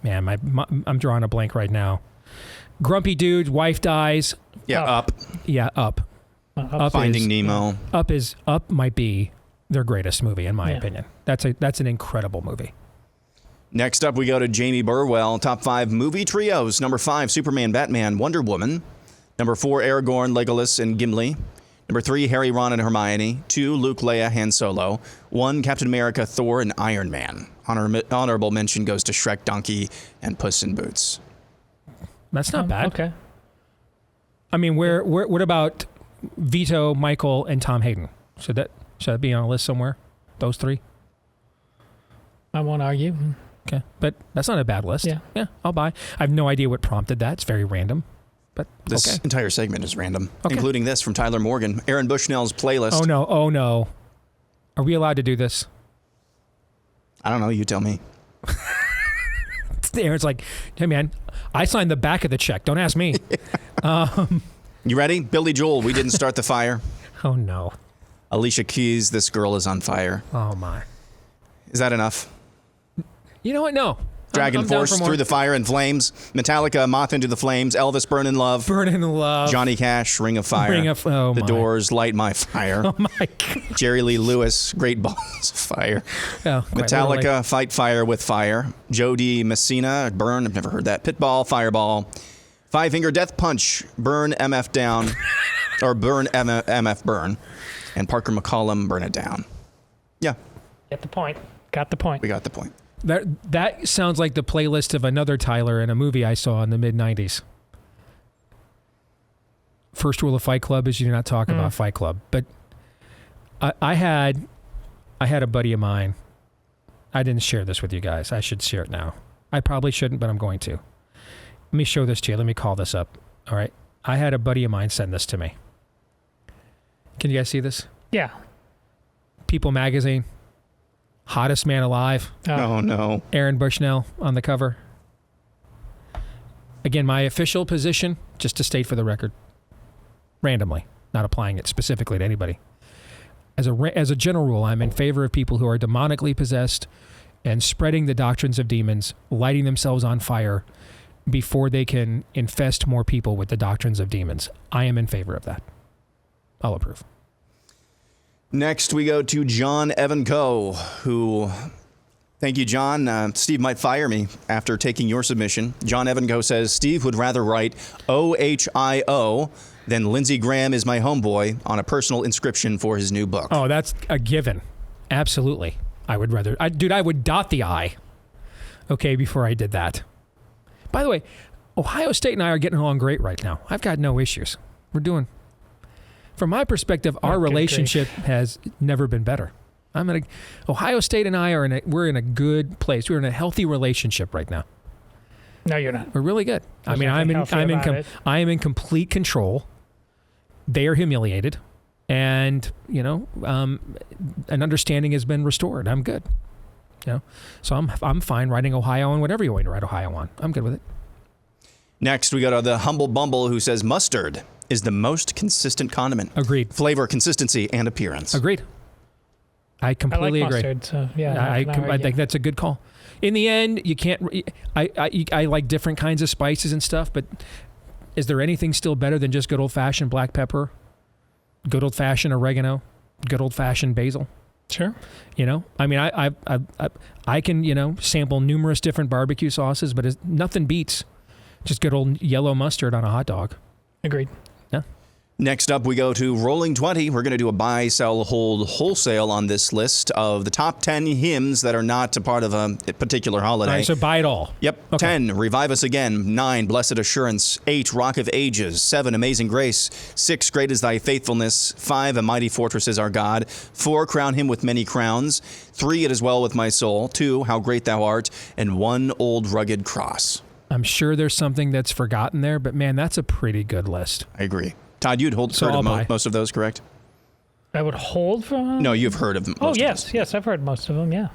drawing a blank right now. Grumpy dude, wife dies. Yeah, Up. Yeah, Up. Finding Nemo. Up might be their greatest movie in my opinion. That's an incredible movie. Next up, we go to Jamie Burwell. Top 5 movie trios. Number 5, Superman, Batman, Wonder Woman. Number 4, Aragorn, Legolas, and Gimli. Number 3, Harry, Ron, and Hermione. 2, Luke, Leia, Han Solo. 1, Captain America, Thor, and Iron Man. Honorable mention goes to Shrek, Donkey, and Puss in Boots. That's not bad. Okay. I mean, what about Vito, Michael, and Tom Hayden? Should that be on a list somewhere? Those 3? I won't argue. Okay. But that's not a bad list. Yeah, I'll buy. I have no idea what prompted that. It's very random. But this entire segment is random, including this from Tyler Morgan. Aaron Bushnell's playlist. Oh, no. Are we allowed to do this? I don't know. You tell me. Aaron's like, hey, man, I signed the back of the check. Don't ask me. You ready? Billy Joel, We Didn't Start the Fire. Oh, no. Alicia Keys, This Girl Is on Fire. Oh, my. Is that enough? You know what? No. Dragon I'm down Force, for more. Through the Fire and Flames. Metallica, Moth into the Flames. Elvis, Burn in Love. Burn in Love. Johnny Cash, Ring of Fire. The Doors, Light My Fire. Oh, my God. Jerry Lee Lewis, Great Balls of Fire. Oh, Metallica, literally. Fight Fire with Fire. Jody Messina, Burn, I've never heard that. Pitball, Fireball. Five Finger Death Punch, Burn MF Down. Or Burn MF Burn. And Parker McCollum, Burn It Down. Yeah. Get the point. Got the point. We got the point. That sounds like the playlist of another Tyler in a movie I saw in the mid-'90s. First rule of Fight Club is you do not talk about Fight Club. But I had a buddy of mine. I didn't share this with you guys. I should share it now. I probably shouldn't, but I'm going to. Let me show this to you. Let me call this up. All right. I had a buddy of mine send this to me. Can you guys see this? Yeah. People magazine. Hottest man alive. Oh, no. Aaron Bushnell on the cover. Again, my official position, just to state for the record, randomly, not applying it specifically to anybody. As a general rule, I'm in favor of people who are demonically possessed and spreading the doctrines of demons, lighting themselves on fire before they can infest more people with the doctrines of demons. I am in favor of that. I'll approve. Next, we go to John Evan Coe, who, thank you, John. Steve might fire me after taking your submission. John Evan Coe says, Steve would rather write OHIO than Lindsey Graham is my homeboy on a personal inscription for his new book. Oh, that's a given. Absolutely. I would rather, I would dot the I, okay, before I did that. By the way, Ohio State and I are getting along great right now. I've got no issues. We're doing... From my perspective, our relationship has never been better. Ohio State and I we're in a good place. We're in a healthy relationship right now. No, you're not. We're really good. I mean, I am in complete control. They are humiliated, and an understanding has been restored. I'm good. So I'm fine writing Ohio on whatever you want to write Ohio on. I'm good with it. Next, we got the Humble Bumble who says mustard is the most consistent condiment. Agreed. Flavor, consistency, and appearance. Agreed. I completely agree. Mustard, so yeah. I think that's a good call. In the end, you can't. I like different kinds of spices and stuff, but is there anything still better than just good old fashioned black pepper, good old fashioned oregano, good old fashioned basil? Sure. I mean, I can sample numerous different barbecue sauces, but nothing beats just good old yellow mustard on a hot dog. Agreed. Yeah. Next up, we go to Rolling 20. We're going to do a buy, sell, hold, wholesale on this list of the top 10 hymns that are not a part of a particular holiday. All right, so buy it all. Yep. Okay. 10, Revive Us Again. 9, Blessed Assurance. 8, Rock of Ages. 7, Amazing Grace. 6, Great is Thy Faithfulness. 5, A Mighty Fortress is Our God. 4, Crown Him with Many Crowns. 3, It Is Well With My Soul. 2, How Great Thou Art. And 1, Old Rugged Cross. I'm sure there's something that's forgotten there, but man, that's a pretty good list. I agree. Todd, you'd heard of most of those, correct? I would hold for them? No, you've heard of them. Yes, I've heard most of them, yeah.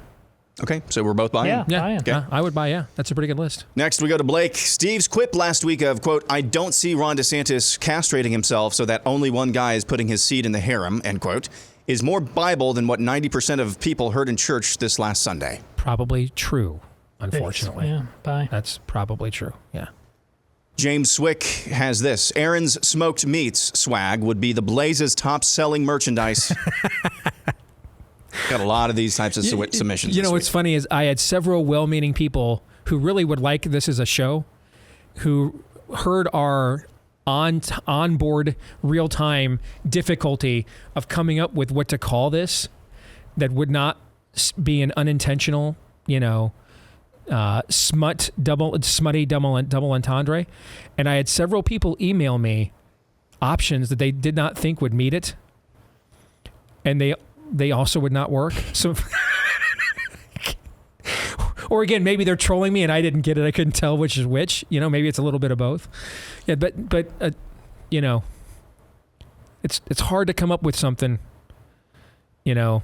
Okay, so we're both buying? Yeah, buying. Okay. I would buy, yeah. That's a pretty good list. Next, we go to Blake. Steve's quip last week of, quote, I don't see Ron DeSantis castrating himself so that only one guy is putting his seed in the harem, end quote, is more Bible than what 90% of people heard in church this last Sunday. Probably true, unfortunately. Yeah, bye. That's probably true, yeah. James Swick has this. Aaron's smoked meats swag would be the Blaze's top-selling merchandise. Got a lot of these types of submissions. You know what's funny is I had several well-meaning people who really would like this as a show, who heard our onboard real-time difficulty of coming up with what to call this that would not be an unintentional, smutty double entendre. And I had several people email me options that they did not think would meet it, and they also would not work. So, or again, maybe they're trolling me and I didn't get it. I couldn't tell which is which. Maybe it's a little bit of both. Yeah, but it's hard to come up with something. I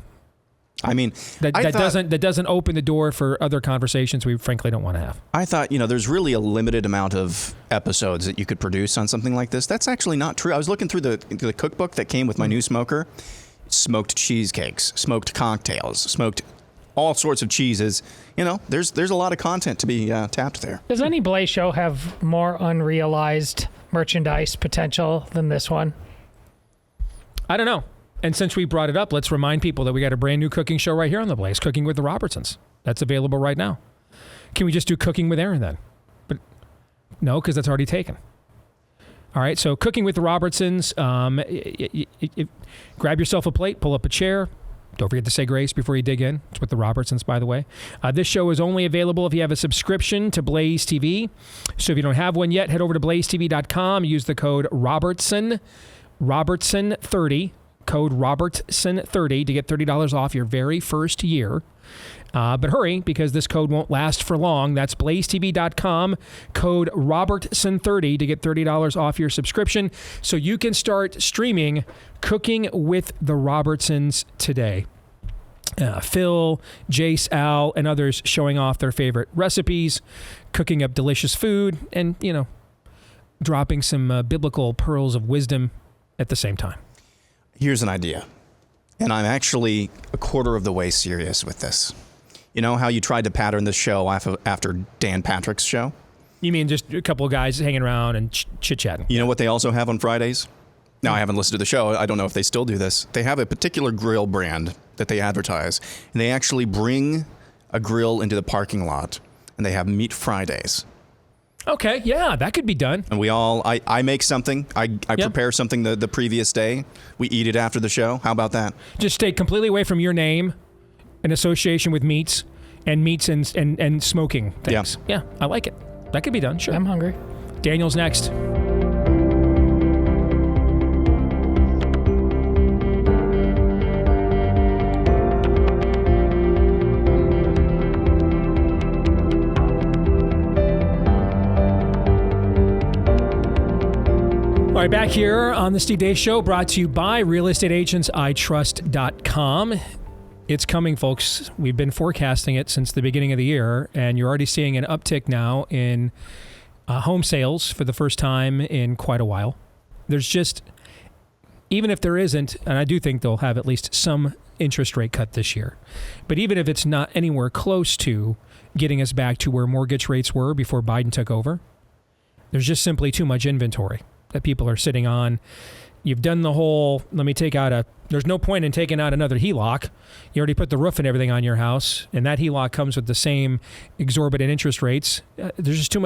mean, that doesn't open the door for other conversations we frankly don't want to have. I thought, there's really a limited amount of episodes that you could produce on something like this. That's actually not true. I was looking through the cookbook that came with my new smoker. Smoked cheesecakes, smoked cocktails, smoked all sorts of cheeses. There's a lot of content to be tapped there. Does any Blaze show have more unrealized merchandise potential than this one? I don't know. And since we brought it up, let's remind people that we got a brand new cooking show right here on the Blaze, Cooking with the Robertsons. That's available right now. Can we just do Cooking with Aaron then? But no, because that's already taken. All right, so Cooking with the Robertsons. Grab yourself a plate, pull up a chair. Don't forget to say grace before you dig in. It's with the Robertsons, by the way. This show is only available if you have a subscription to Blaze TV. So if you don't have one yet, head over to blazetv.com. Use the code Robertson30. Code Robertson30 to get $30 off your very first year. But hurry, because this code won't last for long. That's blazetv.com, code Robertson30 to get $30 off your subscription so you can start streaming Cooking with the Robertsons today. Phil, Jace, Al, and others showing off their favorite recipes, cooking up delicious food, and, dropping some biblical pearls of wisdom at the same time. Here's an idea, and I'm actually a quarter of the way serious with this. You know how you tried to pattern this show after Dan Patrick's show? You mean just a couple of guys hanging around and chit-chatting? You know what they also have on Fridays? Now, I haven't listened to the show. I don't know if they still do this. They have a particular grill brand that they advertise, and they actually bring a grill into the parking lot, and they have Meat Fridays. Okay, yeah, that could be done. And I make something. I prepare something the previous day. We eat it after the show. How about that? Just stay completely away from your name in association with meats and smoking things. Yeah, I like it. That could be done, sure. I'm hungry. Daniel's next. All right, back here on the Steve Deace Show, brought to you by realestateagentsitrust.com. It's coming, folks. We've been forecasting it since the beginning of the year, and you're already seeing an uptick now in home sales for the first time in quite a while. There's just, even if there isn't, and I do think they'll have at least some interest rate cut this year, but even if it's not anywhere close to getting us back to where mortgage rates were before Biden took over, there's just simply too much inventory that people are sitting on. You've done the whole, there's no point in taking out another HELOC. You already put the roof and everything on your house, and that HELOC comes with the same exorbitant interest rates. There's just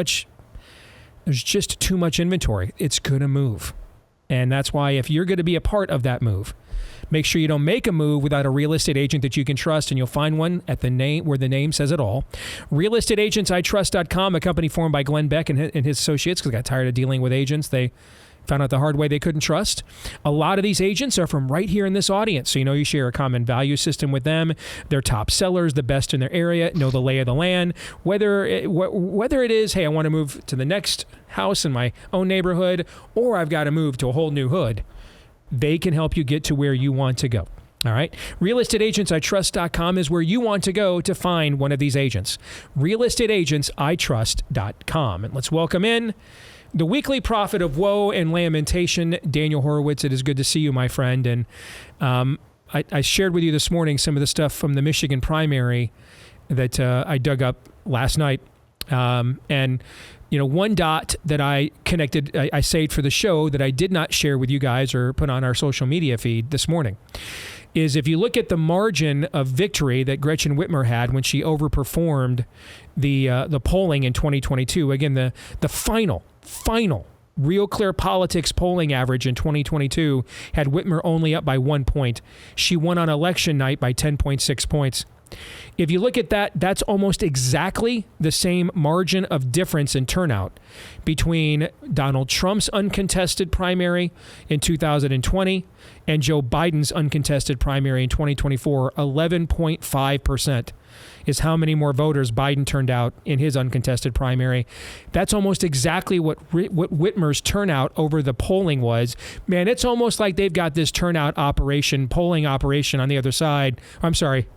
too much inventory. It's going to move. And that's why if you're going to be a part of that move, make sure you don't make a move without a real estate agent that you can trust, and you'll find one at the name where the name says it all. Realestateagentsitrust.com, a company formed by Glenn Beck and his associates because they got tired of dealing with agents they found out the hard way they couldn't trust. A lot of these agents are from right here in this audience, so you share a common value system with them. They're top sellers, the best in their area, know the lay of the land. Whether it is, hey, I want to move to the next house in my own neighborhood, or I've got to move to a whole new hood, they can help you get to where you want to go. All right. Realestateagentsitrust.com is where you want to go to find one of these agents. Realestateagentsitrust.com. And let's welcome in the weekly prophet of woe and lamentation, Daniel Horowitz. It is good to see you, my friend. And I shared with you this morning some of the stuff from the Michigan primary that I dug up last night. And one dot that I connected, I saved for the show that I did not share with you guys or put on our social media feed this morning. is if you look at the margin of victory that Gretchen Whitmer had when she overperformed the polling in 2022. Again, the final Real Clear Politics polling average in 2022 had Whitmer only up by 1 point. She won on election night by 10.6 points. If you look at that, that's almost exactly the same margin of difference in turnout between Donald Trump's uncontested primary in 2020 and Joe Biden's uncontested primary in 2024. 11.5% is how many more voters Biden turned out in his uncontested primary. That's almost exactly what Whitmer's turnout over the polling was. Man, it's almost like they've got this turnout operation, polling operation on the other side. I'm sorry.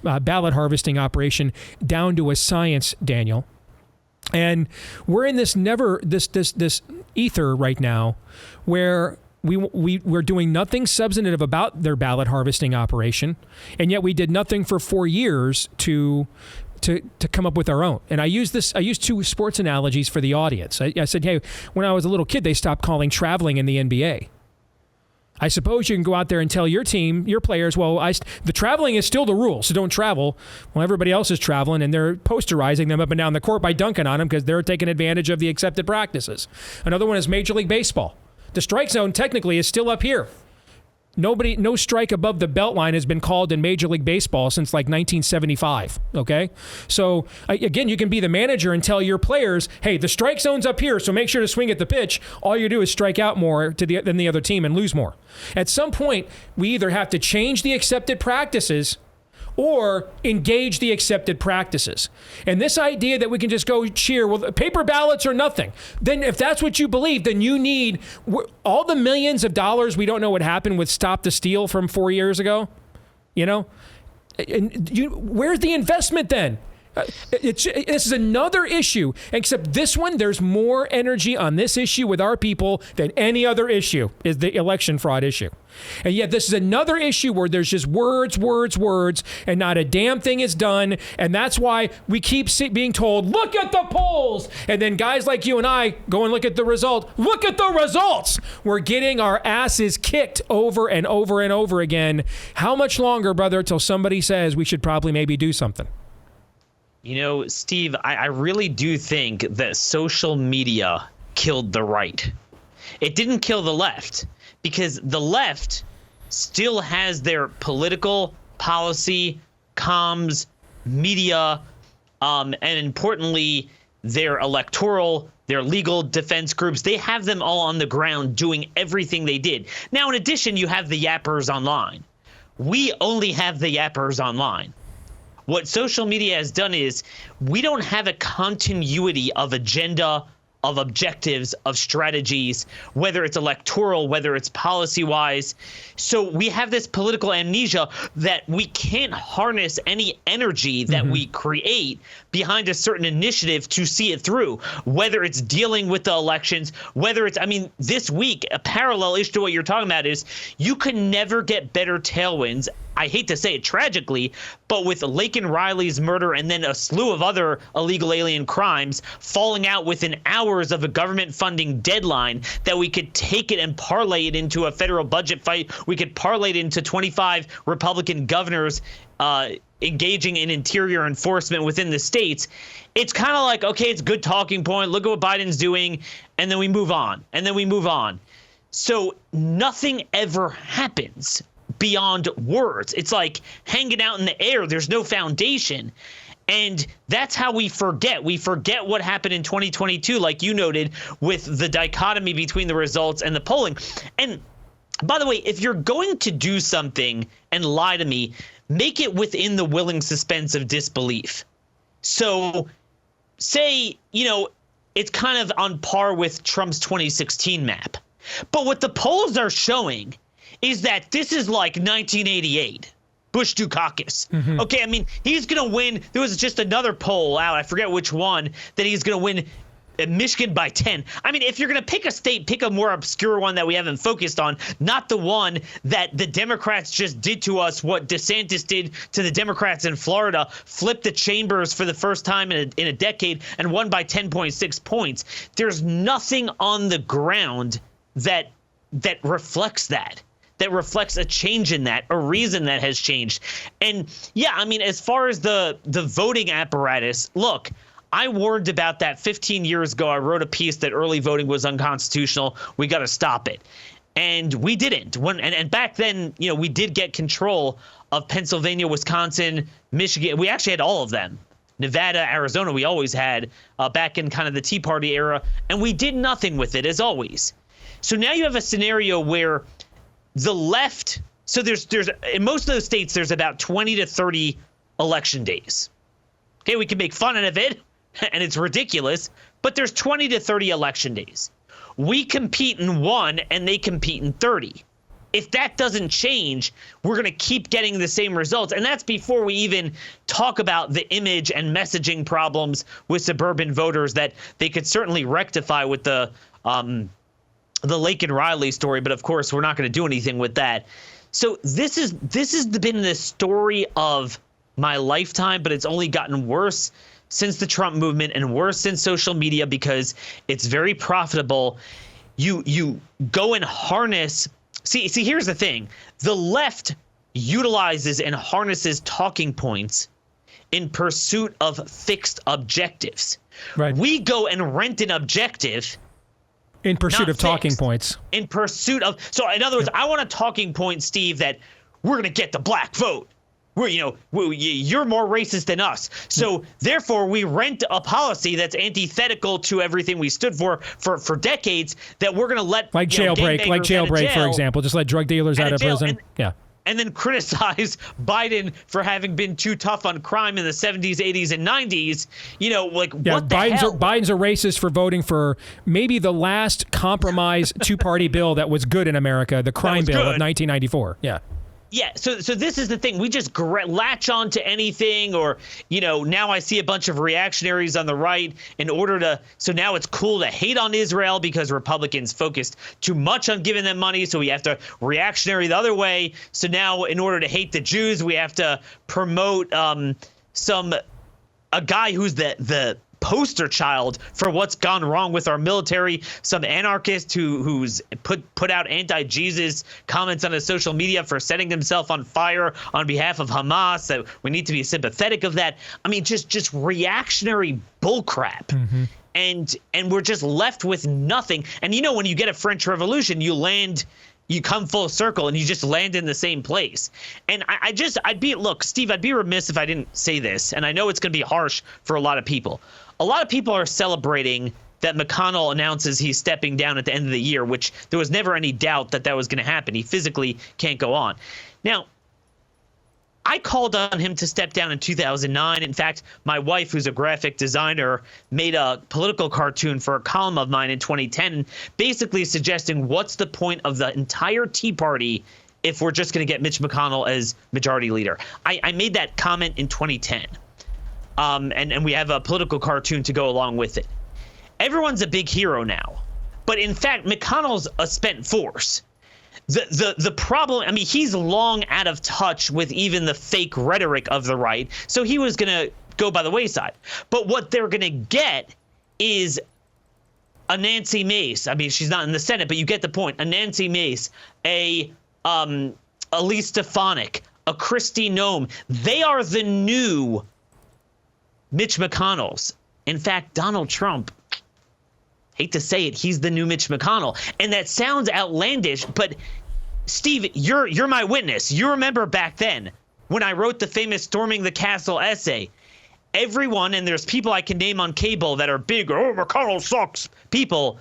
Ballot harvesting operation down to a science, Daniel. And we're in this this ether right now where we're doing nothing substantive about their ballot harvesting operation, and yet we did nothing for 4 years to come up with our own. And I used two sports analogies for the audience. I said, hey, when I was a little kid, they stopped calling traveling in the NBA. I suppose you can go out there and tell your team, your players, well, the traveling is still the rule, so don't travel. Well, everybody else is traveling, and they're posterizing them up and down the court by dunking on them because they're taking advantage of the accepted practices. Another one is Major League Baseball. The strike zone technically is still up here. No strike above the belt line has been called in Major League Baseball since like 1975, okay? So, again, you can be the manager and tell your players, hey, the strike zone's up here, so make sure to swing at the pitch. All you do is strike out more than the other team and lose more. At some point, we either have to change the accepted practices or engage the accepted practices. And this idea that we can just go cheer, well, paper ballots are nothing. Then if that's what you believe, then you need all the millions of dollars we don't know what happened with Stop the Steal from 4 years ago. You know? Where's the investment then? This is another issue, except this one, there's more energy on this issue with our people than any other issue, is the election fraud issue. And yet this is another issue where there's just words, and not a damn thing is done. And that's why we keep being told, look at the polls. And then guys like you and I go and look at the result. Look at the results. We're getting our asses kicked over and over and over again. How much longer, brother, till somebody says we should probably maybe do something? You know, Steve, I really do think that social media killed the right. It didn't kill the left, because the left still has their political, policy, comms, media, and importantly, their electoral, their legal defense groups. They have them all on the ground doing everything they did. Now, in addition, you have the yappers online. We only have the yappers online. What social media has done is we don't have a continuity of agenda, of objectives, of strategies, whether it's electoral, whether it's policy-wise. So we have this political amnesia that we can't harness any energy that we create behind a certain initiative to see it through, whether it's dealing with the elections, whether it's, I mean, this week, a parallel issue to what you're talking about is you can never get better tailwinds. I hate to say it tragically, but with Laken Riley's murder and then a slew of other illegal alien crimes falling out within hours of a government funding deadline, that we could take it and parlay it into a federal budget fight. We could parlay it into 25 Republican governors engaging in interior enforcement within the states. It's kind of like, okay, it's a good talking point. Look at what Biden's doing. And then we move on. And then we move on. So nothing ever happens beyond words. It's like hanging out in the air. There's no foundation. And that's how we forget. We forget what happened in 2022, like you noted, with the dichotomy between the results and the polling. And by the way, if you're going to do something and lie to me, make it within the willing suspense of disbelief. So say, you know, it's kind of on par with Trump's 2016 map. But what the polls are showing is that this is like 1988, Bush Dukakis. Okay, I mean, he's going to win. There was just another poll out, I forget which one, that he's going to win Michigan by 10. I mean, if you're going to pick a state, pick a more obscure one that we haven't focused on, not the one that the Democrats just did to us, what DeSantis did to the Democrats in Florida, flipped the chambers for the first time in a decade and won by 10.6 points. There's nothing on the ground that reflects that that reflects a change in that, a reason that has changed. And yeah, I mean, as far as the voting apparatus, look, I warned about that 15 years ago. I wrote a piece that early voting was unconstitutional. We got to stop it. And we didn't. And back then, you know, we did get control of Pennsylvania, Wisconsin, Michigan. We actually had all of them. Nevada, Arizona, we always had back in kind of the Tea Party era. And we did nothing with it, as always. So now you have a scenario where the left, so there's in most of those states, there's about 20 to 30 election days. Okay, we can make fun of it, and it's ridiculous, but there's 20 to 30 election days. We compete in 1 and they compete in 30. If that doesn't change, we're going to keep getting the same results. And that's before we even talk about the image and messaging problems with suburban voters that they could certainly rectify with the Laken Riley story. But of course, we're not going to do anything with that. So this has been the story of my lifetime, but it's only gotten worse since the Trump movement and worse since social media because it's very profitable. You go and harness. See, here's the thing. The left utilizes and harnesses talking points in pursuit of fixed objectives. Right. We go and rent an objective in pursuit of talking points. In pursuit of. So in other words, I want a talking point, Steve, that we're going to get the black vote. You're more racist than us. So therefore, we rent a policy that's antithetical to everything we stood for decades that we're going to let jailbreak, for example, just let drug dealers out of prison. And then criticize Biden for having been too tough on crime in the 70s, 80s, and 90s. What the hell? Biden's a racist for voting for maybe the last compromise two-party bill that was good in America, the crime bill of 1994. Yeah. Yeah, so this is the thing. We just latch on to anything, or now I see a bunch of reactionaries on the right so now it's cool to hate on Israel because Republicans focused too much on giving them money, so we have to reactionary the other way. So now in order to hate the Jews, we have to promote a guy who's the poster child for what's gone wrong with our military, some anarchist who's put out anti-Jesus comments on his social media for setting himself on fire on behalf of Hamas. So we need to be sympathetic of that. I mean, just reactionary bullcrap. Mm-hmm. And we're just left with nothing. And when you get a French Revolution, you come full circle and you just land in the same place. And Steve, I'd be remiss if I didn't say this. And I know it's going to be harsh for a lot of people. A lot of people are celebrating that McConnell announces he's stepping down at the end of the year, which there was never any doubt that was going to happen. He physically can't go on. Now, I called on him to step down in 2009. In fact, my wife, who's a graphic designer, made a political cartoon for a column of mine in 2010, basically suggesting what's the point of the entire Tea Party if we're just going to get Mitch McConnell as majority leader. I made that comment in 2010. And we have a political cartoon to go along with it. Everyone's a big hero now. But in fact, McConnell's a spent force. The problem, I mean, he's long out of touch with even the fake rhetoric of the right. So he was going to go by the wayside. But what they're going to get is a Nancy Mace. I mean, she's not in the Senate, but you get the point. A Nancy Mace, a Elise Stefanik, a Kristi Noem. They are the new Mitch McConnells. In fact, Donald Trump, hate to say it, he's the new Mitch McConnell. And that sounds outlandish, but Steve, you're my witness. You remember back then when I wrote the famous Storming the Castle essay. Everyone, and there's people I can name on cable that are big, McConnell sucks, people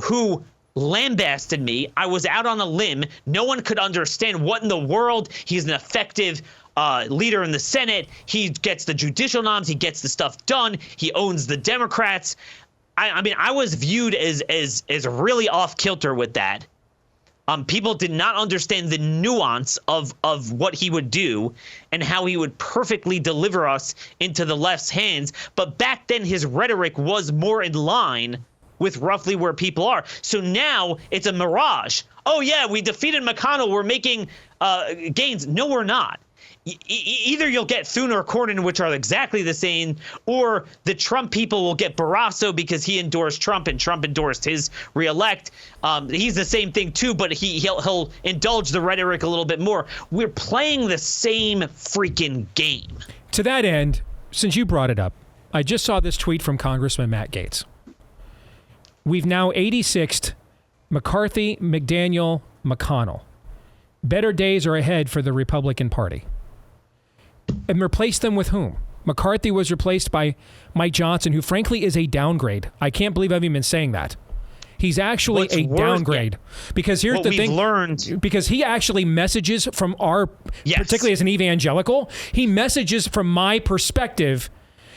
who lambasted me. I was out on a limb. No one could understand what in the world. He's an effective leader in the Senate. He gets the judicial noms. He gets the stuff done. He owns the Democrats. I mean, I was viewed as really off kilter with that. People did not understand the nuance of what he would do and how he would perfectly deliver us into the left's hands. But back then, his rhetoric was more in line with roughly where people are. So now it's a mirage. Oh, yeah, we defeated McConnell. We're making gains. No, we're not. either you'll get Thune or Cornyn, which are exactly the same, or the Trump people will get Barrasso because he endorsed Trump and Trump endorsed his reelect. He's the same thing too, but he'll indulge the rhetoric a little bit more. We're playing the same freaking game. To that end, since you brought it up, I just saw this tweet from Congressman Matt Gaetz. We've now 86'd McCarthy, McDaniel, McConnell. Better days are ahead for the Republican Party. And replace them with whom? McCarthy was replaced by Mike Johnson, who frankly is a downgrade. I can't believe I've even been saying that. He's actually downgrade. Because here's the thing. Because he actually messages from particularly as an evangelical, he messages from my perspective.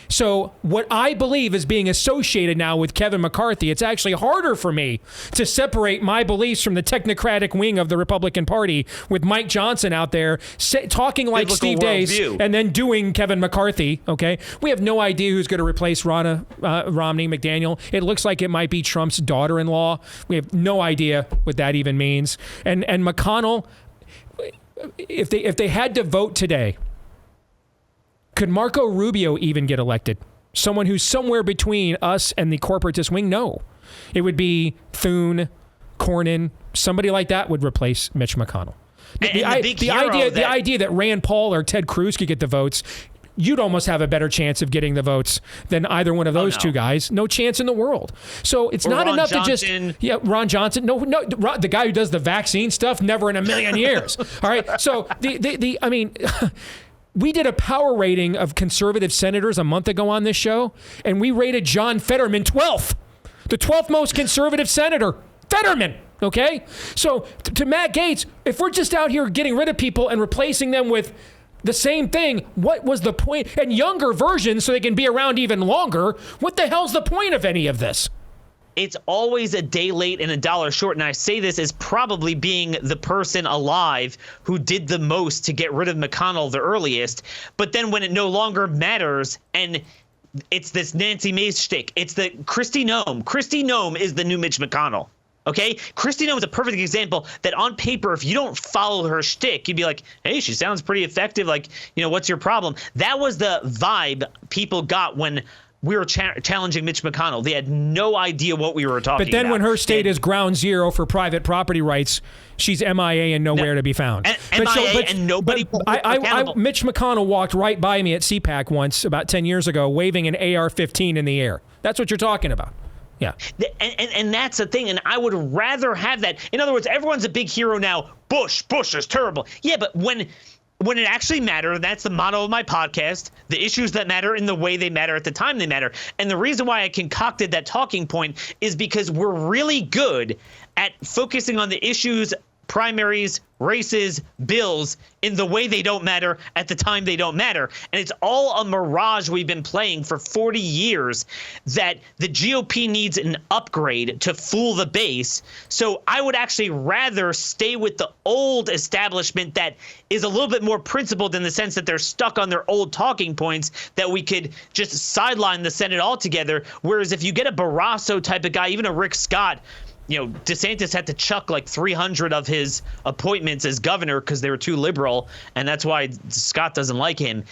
So what I believe is being associated now with Kevin McCarthy, it's actually harder for me to separate my beliefs from the technocratic wing of the Republican Party with Mike Johnson out there talking like Steve Deace and then doing Kevin McCarthy, okay? We have no idea who's going to replace Romney McDaniel. It looks like it might be Trump's daughter-in-law. We have no idea what that even means. And McConnell, if they had to vote today, could Marco Rubio even get elected? Someone who's somewhere between us and the corporatist wing? No. It would be Thune, Cornyn, somebody like that would replace Mitch McConnell. The idea that Rand Paul or Ted Cruz could get the votes, you'd almost have a better chance of getting the votes than either one of those two guys. No chance in the world. So it's not enough to just... Yeah, Ron Johnson. No, the guy who does the vaccine stuff, never in a million years. All right? So, I mean... We did a power rating of conservative senators a month ago on this show, and we rated John Fetterman 12th. The 12th most conservative senator. Fetterman, okay? So to Matt Gaetz, if we're just out here getting rid of people and replacing them with the same thing, what was the point? And younger versions so they can be around even longer. What the hell's the point of any of this? It's always a day late and a dollar short. And I say this as probably being the person alive who did the most to get rid of McConnell the earliest. But then when it no longer matters, and it's this Nancy Mace shtick, it's the Kristi Noem. Kristi Noem is the new Mitch McConnell. Okay? Kristi Noem is a perfect example that on paper, if you don't follow her shtick, you'd be like, hey, she sounds pretty effective. Like, what's your problem? That was the vibe people got when we were challenging Mitch McConnell. They had no idea what we were talking about. But then when her state is ground zero for private property rights, she's MIA and nowhere to be found. And nobody... Mitch McConnell walked right by me at CPAC once about 10 years ago waving an AR-15 in the air. That's what you're talking about. Yeah. And that's the thing. And I would rather have that. In other words, everyone's a big hero now. Bush is terrible. Yeah, but when it actually matters, that's the motto of my podcast, the issues that matter in the way they matter at the time they matter. And the reason why I concocted that talking point is because we're really good at focusing on the issues, primaries, races, bills in the way they don't matter at the time they don't matter. And it's all a mirage we've been playing for 40 years that the GOP needs an upgrade to fool the base. So I would actually rather stay with the old establishment that is a little bit more principled in the sense that they're stuck on their old talking points, that we could just sideline the Senate altogether. Whereas if you get a Barrasso type of guy, even a Rick Scott, DeSantis had to chuck like 300 of his appointments as governor because they were too liberal, and that's why Scott doesn't like him.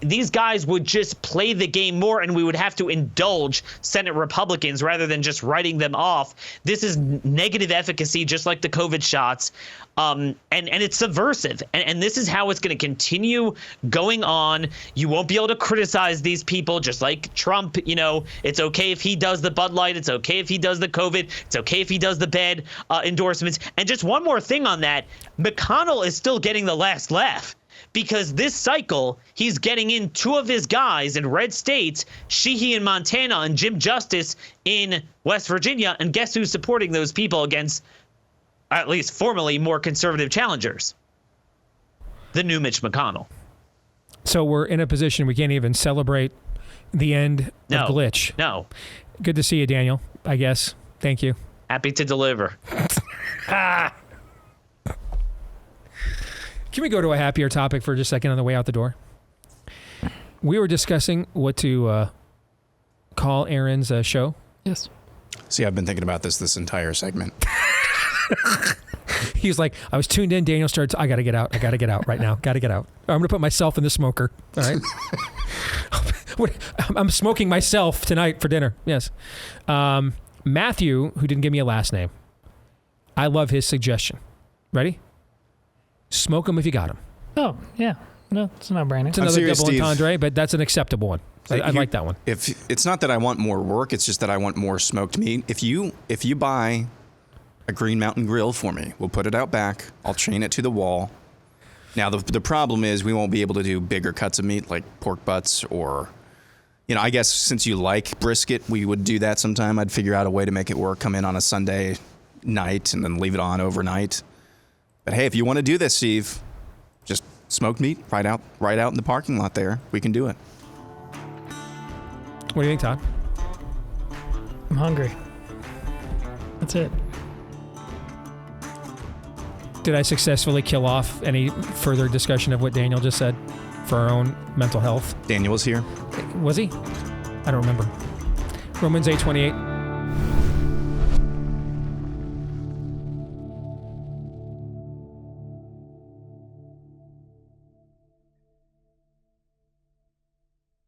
These guys would just play the game more, and we would have to indulge Senate Republicans rather than just writing them off. This is negative efficacy, just like the COVID shots, and it's subversive. And this is how it's going to continue going on. You won't be able to criticize these people, just like Trump. It's okay if he does the Bud Light. It's okay if he does the COVID. It's okay if he does the bad endorsements. And just one more thing on that, McConnell is still getting the last laugh. Because this cycle, he's getting in two of his guys in red states, Sheehy in Montana and Jim Justice in West Virginia. And guess who's supporting those people against, at least formerly, more conservative challengers? The new Mitch McConnell. So we're in a position we can't even celebrate the end of Glitch. No. Good to see you, Daniel, I guess. Thank you. Happy to deliver. Can we go to a happier topic for just a second on the way out the door? We were discussing what to call Aaron's show. Yes. See, I've been thinking about this entire segment. He's like, I was tuned in. Daniel started. I got to get out. I got to get out right now. Got to get out. I'm going to put myself in the smoker. All right. I'm smoking myself tonight for dinner. Yes. Matthew, who didn't give me a last name. I love his suggestion. Ready? Smoke them if you got them. Oh, yeah. No, it's a no-brainer. It's another double entendre, but that's an acceptable one. I like that one. If it's not that I want more work, it's just that I want more smoked meat. If you buy a Green Mountain Grill for me, we'll put it out back. I'll chain it to the wall. Now, the problem is we won't be able to do bigger cuts of meat like pork butts or, I guess since you like brisket, we would do that sometime. I'd figure out a way to make it work, come in on a Sunday night and then leave it on overnight. But hey, if you want to do this, Steve, just smoked meat right out in the parking lot there. We can do it. What do you think, Todd? I'm hungry. That's it. Did I successfully kill off any further discussion of what Daniel just said for our own mental health? Daniel was here. Was he? I don't remember. Romans 8:28.